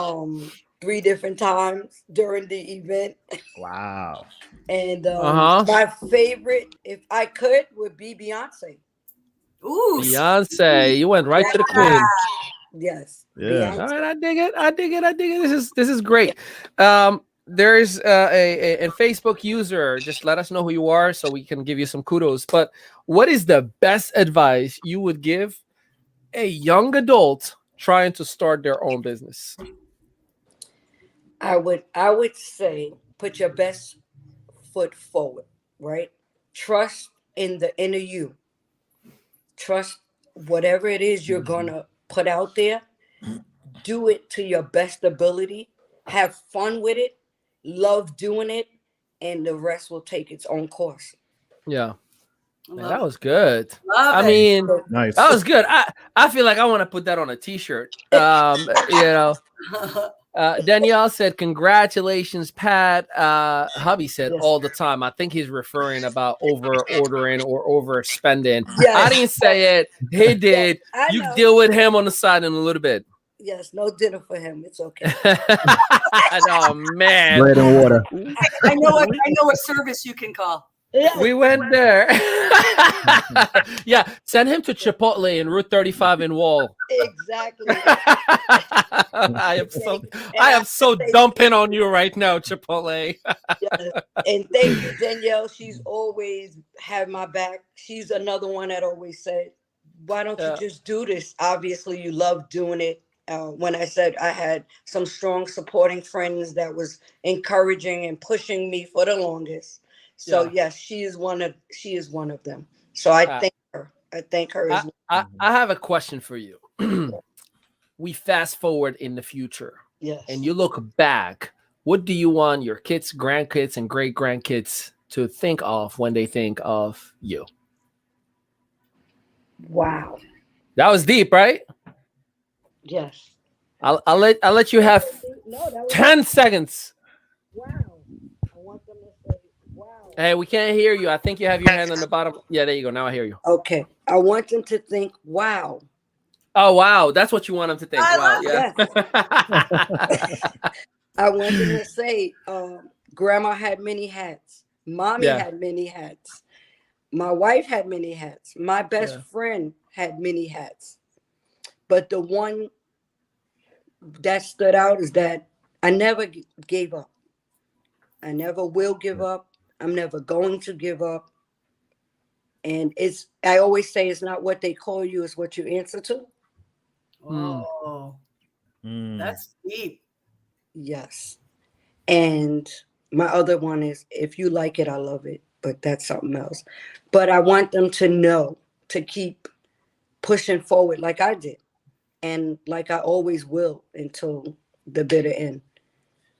3 different times during the event. Wow. And my favorite, if I could, would be Beyonce. Ooh, Beyonce, you went right to the queen. Yes. Yeah. Beyonce. All right, I dig it. This is great. There's a Facebook user. Just let us know who you are so we can give you some kudos. But what is the best advice you would give a young adult trying to start their own business? I would say put your best foot forward, right? Trust in the inner you. Trust whatever it is you're gonna put out there. Do it to your best ability. Have fun with it. Love doing it, and the rest will take its own course. Yeah. Man, that was good. Love I it. mean, Nice. that was good. I feel like I want to put that on a t-shirt. Danielle said, congratulations, Pat. Hubby said Yes. all the time. I think he's referring about over ordering or overspending. Yes. I didn't say it. He did. I You know. deal with him on the side in a little bit. Yes, no dinner for him. It's okay. Oh, man. Bread and water. I know a service you can call. We went there. Yeah, send him to Chipotle in Route 35 in Wall. Exactly. I am so dumping on you right now, Chipotle. Yes. And thank you, Danielle. She's always had my back. She's another one that always said, why don't you just do this? Obviously, you love doing it. When I said I had some strong supporting friends that was encouraging and pushing me for the longest. So yes, she is one of them. So I thank her. I thank her as well. I have a question for you. We fast forward in the future. Yes. And you look back. What do you want your kids, grandkids, and great grandkids to think of when they think of you? Wow. That was deep, right? Yes. I'll let you have No, that was 10 seconds. wow. I want them to say wow. Hey, we can't hear you. I think you have your hand on the bottom. Yeah, there you go. Now I hear you. Okay. I want them to think wow. Oh, wow. That's what you want them to think. I Wow. love Yeah. I want them to say, Grandma had many hats. Mommy Yeah. had many hats. My wife had many hats. My best Yeah. friend had many hats. But the one that stood out is that I never gave up. I never will give up. I'm never going to give up. And I always say it's not what they call you, it's what you answer to. Oh, that's deep. Yes. And my other one is, if you like it, I love it. But that's something else. But I want them to know to keep pushing forward like I did. And like I always will until the bitter end.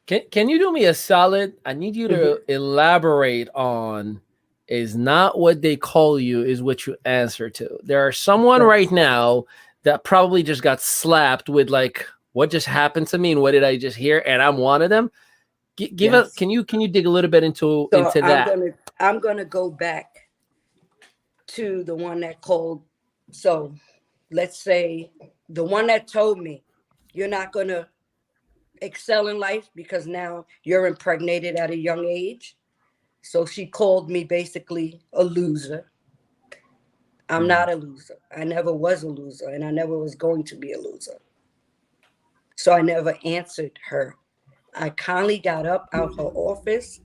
Can you do me a solid? I need you to elaborate on is not what they call you, is what you answer to. There are someone right now that probably just got slapped with like, what just happened to me and what did I just hear? And I'm one of them. Give us, can you dig a little bit into that? I'm gonna go back to the one that called. So let's say the one that told me you're not gonna excel in life because now you're impregnated at a young age. So she called me basically a loser. I'm not a loser. I never was a loser, and I never was going to be a loser. So I never answered her. I kindly got up out her office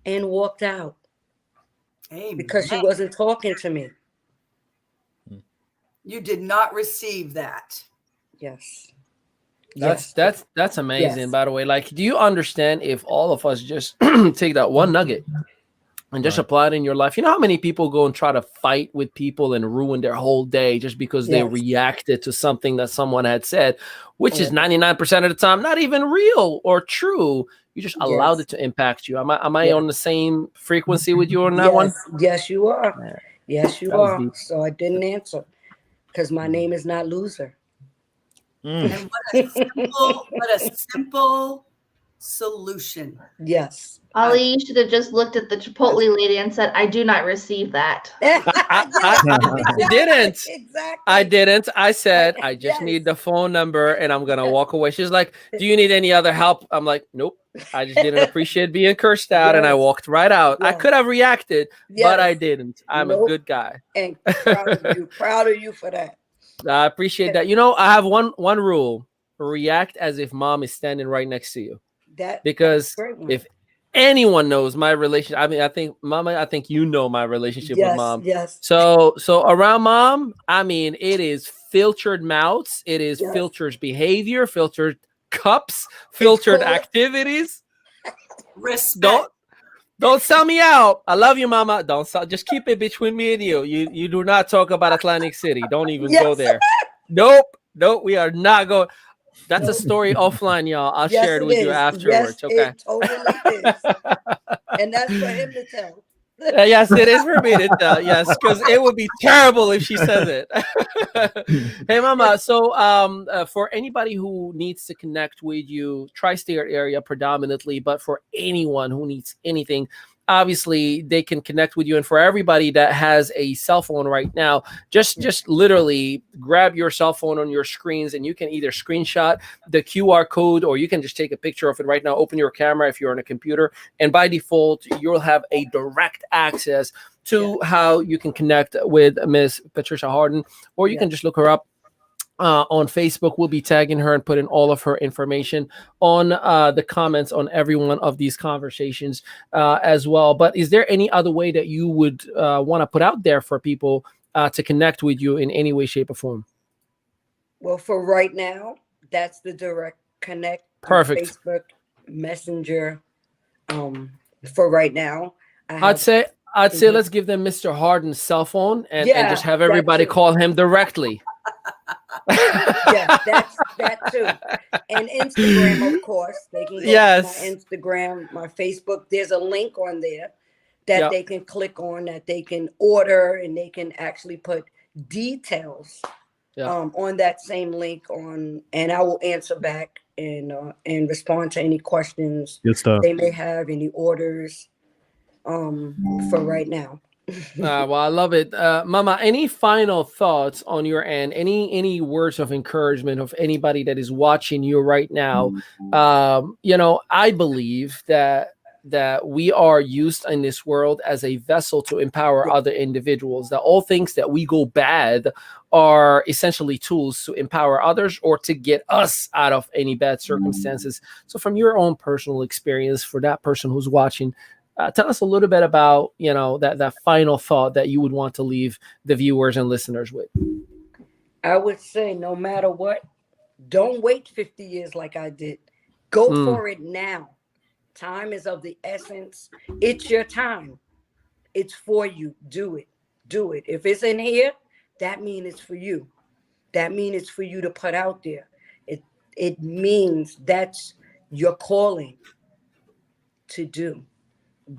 and walked out. Amen. Because she wasn't talking to me. You did not receive that. Yes. That's amazing. Yes. By the way, like, do you understand if all of us just take that one nugget and just apply it in your life? You know how many people go and try to fight with people and ruin their whole day just because they reacted to something that someone had said, which is 99% of the time not even real or true. You just allowed it to impact you. Am I on the same frequency with you on that one? Yes, you are. Yes, you are. Deep. So I didn't answer because my name is not loser. And what a simple solution. Yes. Ollie, you should have just looked at the Chipotle lady and said, I do not receive that. I didn't. Exactly. I didn't. I said, I just need the phone number and I'm going to walk away. She's like, do you need any other help? I'm like, nope. I just didn't appreciate being cursed out and I walked right out. I could have reacted, but I didn't. I'm a good guy. And proud of you for that. I appreciate that. You know, I have one rule. React as if mom is standing right next to you. Because if anyone knows my relationship, I mean, I think Mama, I think you know my relationship with mom. Yes. So around mom, I mean, it is filtered mouths, it is filtered behavior, filtered cups, filtered activities. Respect. Don't sell me out. I love you, Mama. Don't sell. Just keep it between me and you. You do not talk about Atlantic City. Don't even go there. Nope. We are not going. That's a story offline, y'all. I'll share it with you afterwards. Okay. It totally is. And that's for him to tell. Yes, it is for me to tell. Yes, because it would be terrible if she says it. Hey, Mama. So, for anybody who needs to connect with you, tri-state area predominantly, but for anyone who needs anything, obviously they can connect with you. And for everybody that has a cell phone right now, just literally grab your cell phone on your screens and you can either screenshot the QR code or you can just take a picture of it right now. Open your camera if you're on a computer, and by default, you'll have a direct access to how you can connect with Miss Patricia Cooperharding, or you can just look her up on Facebook. We'll be tagging her and putting all of her information on the comments on every one of these conversations as well. But is there any other way that you would want to put out there for people to connect with you in any way, shape, or form? Well, for right now, that's the direct connect. Perfect. Facebook Messenger. For right now, I'd say let's give them Mr. Harden's cell phone and just have everybody call him directly. Yeah, that too. And Instagram, of course. They can go to my Instagram, my Facebook. There's a link on there that they can click on, that they can order, and they can actually put details on that same link and I will answer back and respond to any questions Good stuff. they may have, any orders for right now. Well, I love it. Mama, any final thoughts on your end? Any words of encouragement of anybody that is watching you right now? I believe that we are used in this world as a vessel to empower other individuals, that all things that we go bad are essentially tools to empower others or to get us out of any bad circumstances. So from your own personal experience, for that person who's watching, tell us a little bit about, that final thought that you would want to leave the viewers and listeners with. I would say no matter what, don't wait 50 years like I did. Go for it now. Time is of the essence. It's your time. It's for you. Do it. Do it. If it's in here, that means it's for you. That means it's for you to put out there. It means that's your calling to do.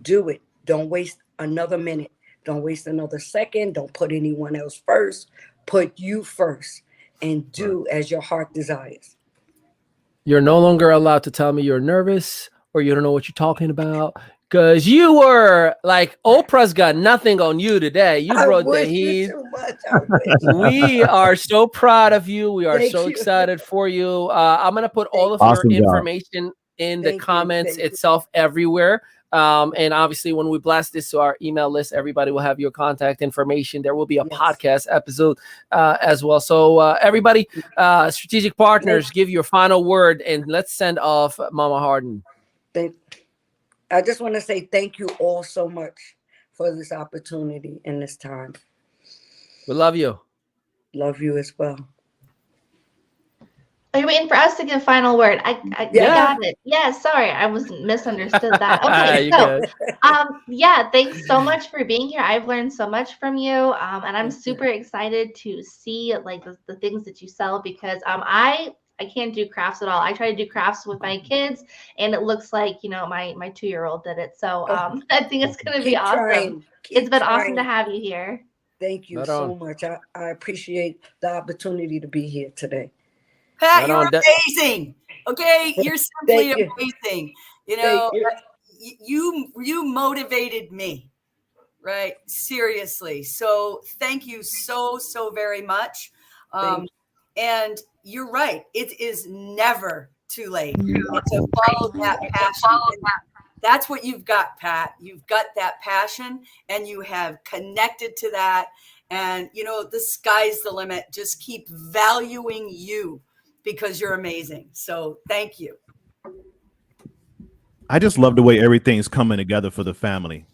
Do it. Don't waste another minute. Don't waste another second. Don't put anyone else first. Put you first and do as your heart desires. You're no longer allowed to tell me you're nervous or you don't know what you're talking about, because you were like, Oprah's got nothing on you today. You brought the heat. We are so proud of you. We are so excited for you. I'm going to put all of your information in the comments itself everywhere. And obviously when we blast this to our email list, everybody will have your contact information. There will be a podcast episode as well. So everybody, strategic partners, give your final word and let's send off Mama Harding. I just want to say thank you all so much for this opportunity and this time. We love you. Love you as well. Are you waiting for us to give final word? I got it. Yeah, sorry, I was misunderstood that. Okay, so thanks so much for being here. I've learned so much from you, and I'm super excited to see like the things that you sell, because I can't do crafts at all. I try to do crafts with my kids, and it looks like my 2-year-old did it. So I think it's going to be awesome. It's been awesome to have you here. Thank you so much. I appreciate the opportunity to be here today. Pat, you're amazing. Okay, you're simply amazing. You motivated me, right? Seriously. So thank you so very much. And you're right. It is never too late to follow that passion. That's what you've got, Pat. You've got that passion and you have connected to that. And, the sky's the limit. Just keep valuing you because you're amazing. So thank you. I just love the way everything's coming together for the family.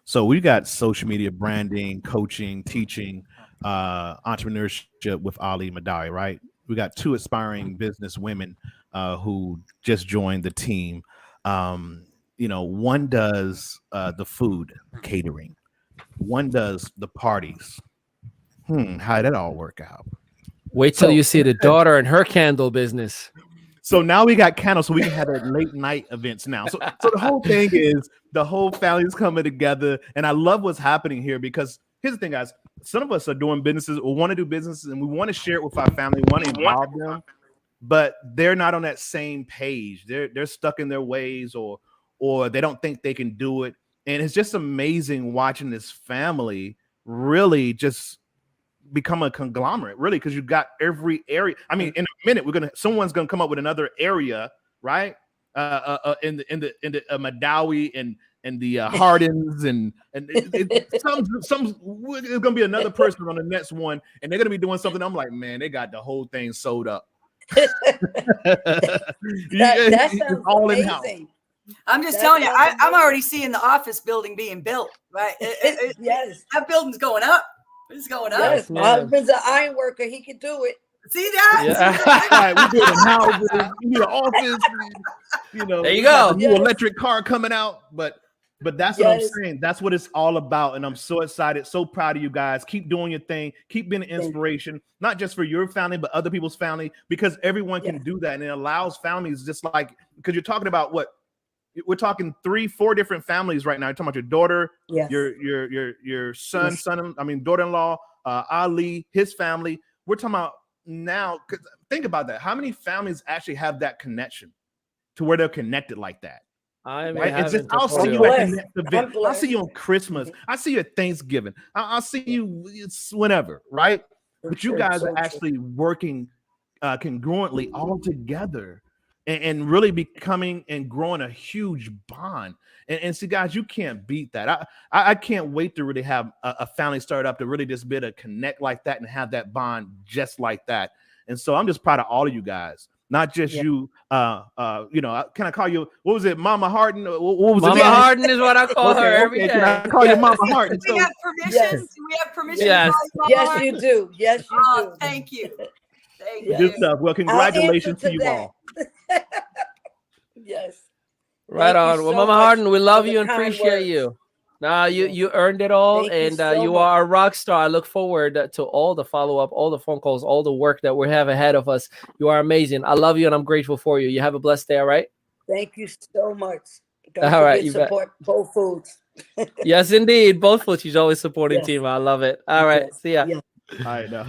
So we got social media branding, coaching, teaching, entrepreneurship with Ali Madawi, right? We got 2 aspiring business women who just joined the team. One does the food catering. One does the parties. How did that all work out? Wait till you see the daughter and her candle business. So now we got candles, so we can have late night events now. So the whole thing is the whole family's coming together, and I love what's happening here, because here's the thing, guys. Some of us are doing businesses or want to do businesses, and we want to share it with our family, want to involve them, but they're not on that same page. They're stuck in their ways, or they don't think they can do it. And it's just amazing watching this family really just become a conglomerate, really, because you've got every area. I mean, in a minute, someone's gonna come up with another area, right? In the Madawi and the Hardins and some there's gonna be another person on the next one, and they're gonna be doing something. I'm like, man, they got the whole thing sold up. that sounds all in house. I'm just telling you, I'm already seeing the office building being built, right? Yes, that building's going up. It's going up. Yes, my husband's an iron worker. He can do it. See that? Yeah. We building houses. We need an office. There you go. New electric car coming out, but that's what I'm saying. That's what it's all about, and I'm so excited, so proud of you guys. Keep doing your thing. Keep being an inspiration, not just for your family, but other people's family, because everyone can do that, and it allows families just like, because you're talking about what. We're talking 3-4 different families right now. You're talking about your daughter, your son, daughter-in-law, Ali, his family. we're talking about now. Because think about that. How many families actually have that connection to where they're connected like that? Right? It's just I'll see you at the next event. I'll see you on Christmas. I see you at Thanksgiving. I'll see you whenever, right? But you guys are actually working congruently all together and really becoming and growing a huge bond. And see, guys, you can't beat that. I can't wait to really have a family start up to really just be able to connect like that and have that bond just like that. And so I'm just proud of all of you guys. Not just you, can I call you, what was it, Mama Harding? What was Mama Harding is what I call her every day. Can I call you Mama Harding? Do we have permission? Do we have permission? Yes. To call you Mama Yes, you do. Yes, you do. Thank you. Thank Good you. stuff. Well, congratulations to you that. all. Yes. Right Thank on. you Well, so Mama much Harding, we love for you the and kind appreciate words. you. Nah, you earned it all, Thank you and so you much. are a rock star. I look forward to all the follow-up, all the phone calls, all the work that we have ahead of us. You are amazing. I love you, and I'm grateful for you. You have a blessed day, all right? Thank you so much. Don't All right, forget you bet. support Whole Foods. Yes, indeed. Both Foods. She's always supporting Yes. team. I love it. All right. Yes. See ya. Yes. I know.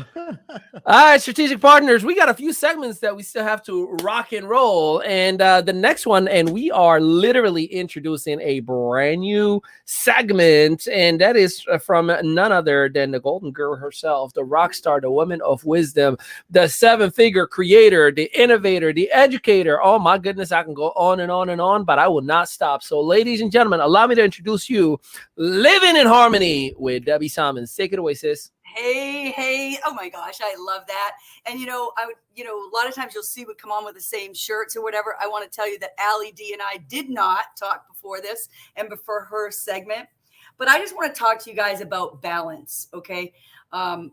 All right, strategic partners, we got a few segments that we still have to rock and roll. And the next one, and we are literally introducing a brand new segment, and that is from none other than the golden girl herself, the rock star, the woman of wisdom, the seven-figure creator, the innovator, the educator. Oh my goodness, I can go on and on and on, but I will not stop. So ladies and gentlemen, allow me to introduce you, Living in Harmony with Debbie Simons. Take it away, sis. Hey, oh my gosh, I love that. And a lot of times you'll see we come on with the same shirts or whatever. I want to tell you that Allie D and I did not talk before this and before her segment, but I just want to talk to you guys about balance, okay?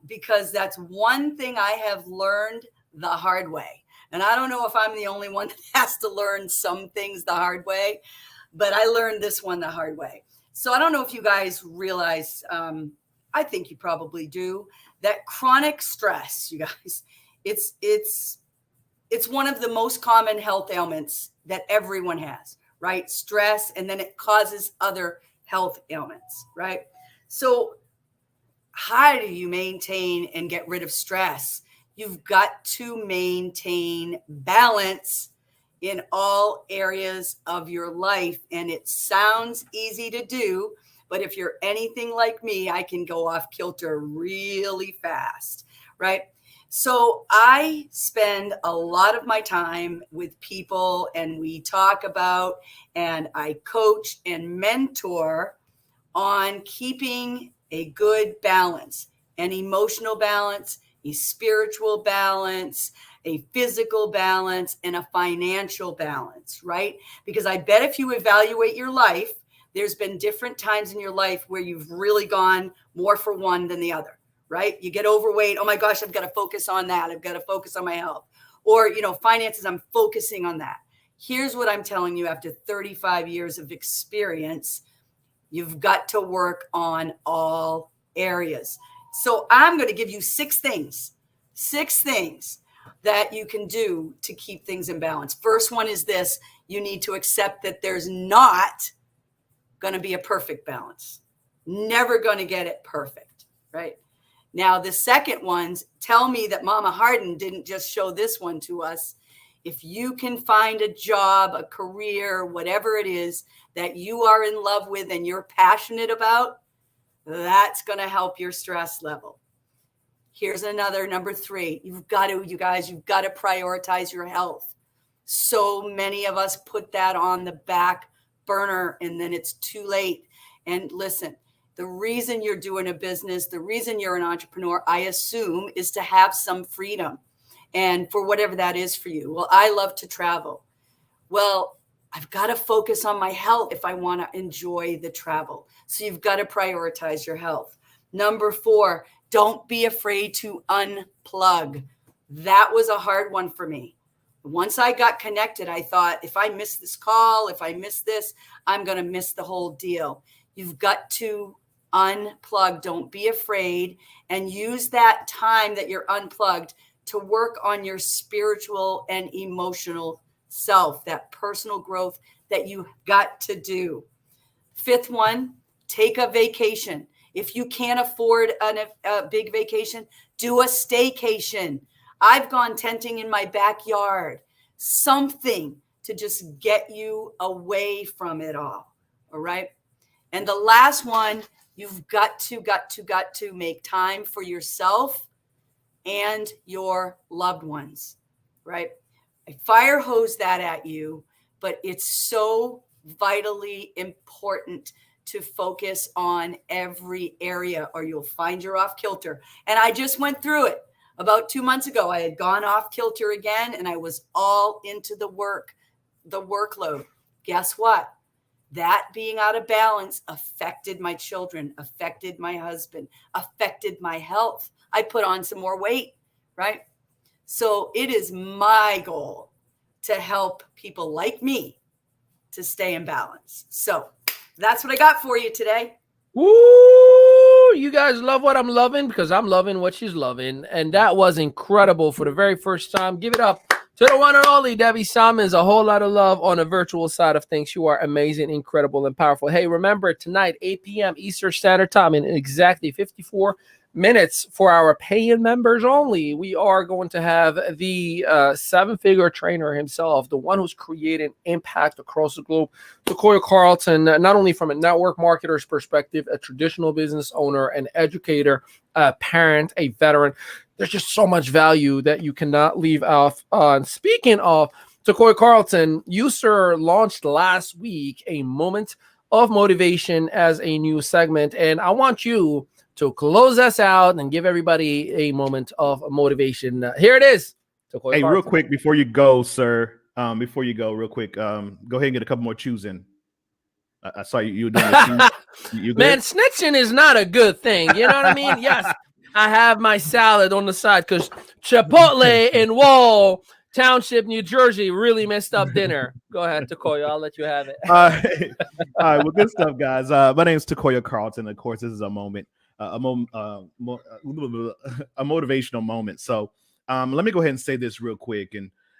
Because that's one thing I have learned the hard way. And I don't know if I'm the only one that has to learn some things the hard way, but I learned this one the hard way. So I don't know if you guys realize, I think you probably do, that chronic stress, you guys, it's one of the most common health ailments that everyone has, right? Stress, and then it causes other health ailments, right? So how do you maintain and get rid of stress? You've got to maintain balance in all areas of your life. And it sounds easy to do, but if you're anything like me, I can go off kilter really fast, right? So I spend a lot of my time with people, and we talk about, and I coach and mentor on keeping a good balance, an emotional balance, a spiritual balance, a physical balance, and a financial balance, right? Because I bet if you evaluate your life, there's been different times in your life where you've really gone more for one than the other, right? You get overweight. Oh my gosh, I've got to focus on that. I've got to focus on my health. Or, finances, I'm focusing on that. Here's what I'm telling you after 35 years of experience. You've got to work on all areas. So I'm going to give you six things that you can do to keep things in balance. First one is this: you need to accept that there's not going to be a perfect balance. Never going to get it perfect, right? Now, the second one's, tell me that Mama Harding didn't just show this one to us. If you can find a job, a career, whatever it is that you are in love with and you're passionate about, that's going to help your stress level. Here's another, number 3. You guys, you've got to prioritize your health. So many of us put that on the back burner, and then it's too late. And listen, the reason you're doing a business, the reason you're an entrepreneur, I assume, is to have some freedom. And for whatever that is for you. Well, I love to travel. Well, I've got to focus on my health if I want to enjoy the travel. So you've got to prioritize your health. Number 4, don't be afraid to unplug. That was a hard one for me. Once I got connected, I thought, if I miss this call, if I miss this, I'm going to miss the whole deal. You've got to unplug. Don't be afraid, and use that time that you're unplugged to work on your spiritual and emotional self, that personal growth that you got to do. 5th one, take a vacation. If you can't afford a big vacation, Do a staycation. I've gone tenting in my backyard. Something to just get you away from it all. All right. And the last one, you've got to make time for yourself and your loved ones, right? I fire hose that at you, but it's so vitally important to focus on every area or you'll find you're off kilter. And I just went through it. About 2 months ago, I had gone off kilter again and I was all into the workload. Guess what? That being out of balance affected my children, affected my husband, affected my health. I put on some more weight, right? So it is my goal to help people like me to stay in balance. So that's what I got for you today. Woo! You guys love what I'm loving because I'm loving what she's loving. And that was incredible for the very first time. Give it up to the one and only Debbie Simons. A whole lot of love on the virtual side of things. You are amazing, incredible, and powerful. Hey, remember tonight, 8 p.m. Eastern Standard Time in exactly 54 minutes for our paying members only. We are going to have the seven-figure trainer himself, the one who's creating impact across the globe, Takoya Carlton, not only from a network marketer's perspective, a traditional business owner, an educator, a parent, a veteran. There's just so much value that you cannot leave off on. Speaking of Takoya Carlton, you, sir, launched last week a Moment of Motivation as a new segment, and I want you to close us out and give everybody a moment of motivation. Here it is. Hey, real quick before you go, sir. Before you go, real quick, go ahead and get a couple more chews in. I saw you doing the chews. You Man, snitching is not a good thing. You know what I mean? Yes, I have my salad on the side because Chipotle in Wall Township, New Jersey, really messed up dinner. Go ahead, Takoya. I'll let you have it. All right, well, good stuff, guys. My name is Takoya Carlton. Of course, this is a moment. A motivational moment. So let me go ahead and say this real quick.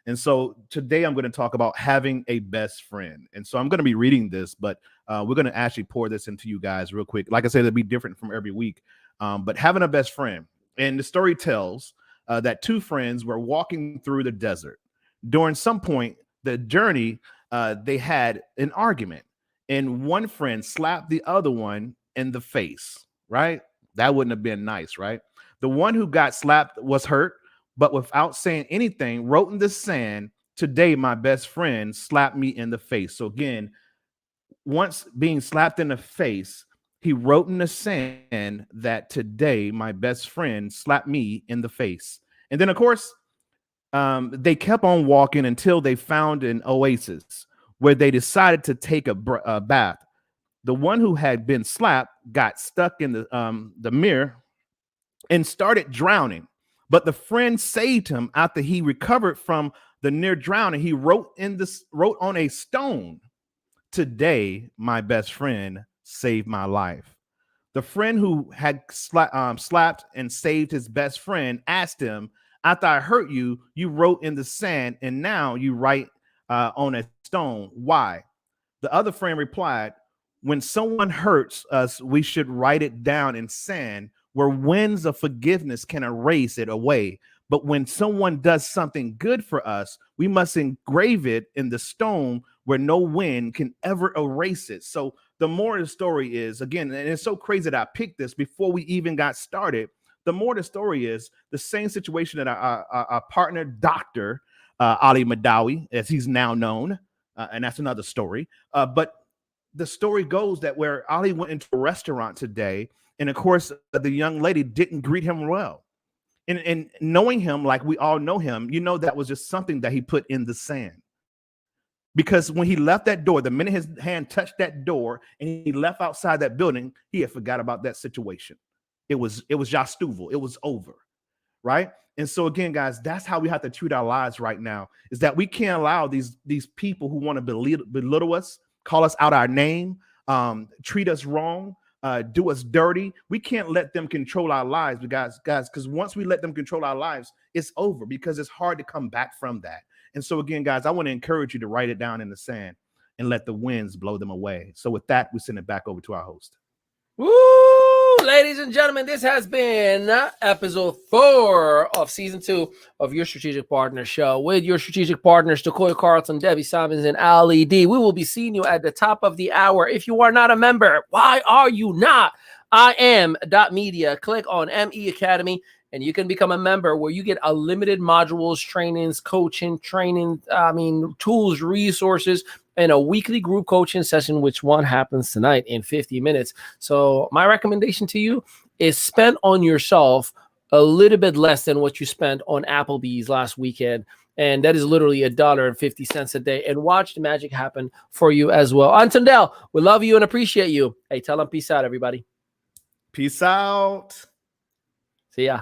And so today I'm going to talk about having a best friend. And so I'm going to be reading this, but we're going to actually pour this into you guys real quick. Like I said, it'll be different from every week. But having a best friend. And the story tells that two friends were walking through the desert. During some point, the journey, they had an argument. And one friend slapped the other one in the face. Right? That wouldn't have been nice, right? The one who got slapped was hurt, but without saying anything, wrote in the sand, "Today, my best friend slapped me in the face." So again, once being slapped in the face, he wrote in the sand that today, my best friend slapped me in the face. And then, of course, they kept on walking until they found an oasis where they decided to take a bath. The one who had been slapped got stuck in the mirror and started drowning. But the friend saved him after he recovered from the near drowning. He wrote on a stone, "Today, my best friend saved my life." The friend who had slapped and saved his best friend asked him, "After I hurt you, you wrote in the sand, and now you write on a stone. Why?" The other friend replied, "When someone hurts us, we should write it down in sand where winds of forgiveness can erase it away. But when someone does something good for us, we must engrave it in the stone where no wind can ever erase it." So the moral of the story is, again, and it's so crazy that I picked this before we even got started. The moral of the story is the same situation that our partner, Dr. Ali Madawi, as he's now known, and that's another story. But the story goes that where Ali went into a restaurant today, and of course, the young lady didn't greet him well. And knowing him like we all know him, you know that was just something that he put in the sand. Because when he left that door, the minute his hand touched that door and he left outside that building, he had forgot about that situation. It was Jastuval. It was over, right? And so again, guys, that's how we have to treat our lives right now, is that we can't allow these people who want to belittle us, call us out our name, treat us wrong, do us dirty. We can't let them control our lives, guys, because once we let them control our lives, it's over, because it's hard to come back from that. And so again, guys, I want to encourage you to write it down in the sand and let the winds blow them away. So with that, we send it back over to our host. Woo! Ladies and gentlemen, this has been episode 4 of season 2 of Your Strategic Partner Show with your strategic partners, Decoy Carlton, Debbie Simons, and Ali D. We will be seeing you at the top of the hour. If you are not a member, why are you not? IAM.media. Click on ME Academy, and you can become a member where you get unlimited modules, trainings, coaching, tools, resources, and a weekly group coaching session, which one happens tonight in 50 minutes. So my recommendation to you is spend on yourself a little bit less than what you spent on Applebee's last weekend. And that is literally $1.50 a day. And watch the magic happen for you as well. Antondel, we love you and appreciate you. Hey, tell them peace out, everybody. Peace out. See ya.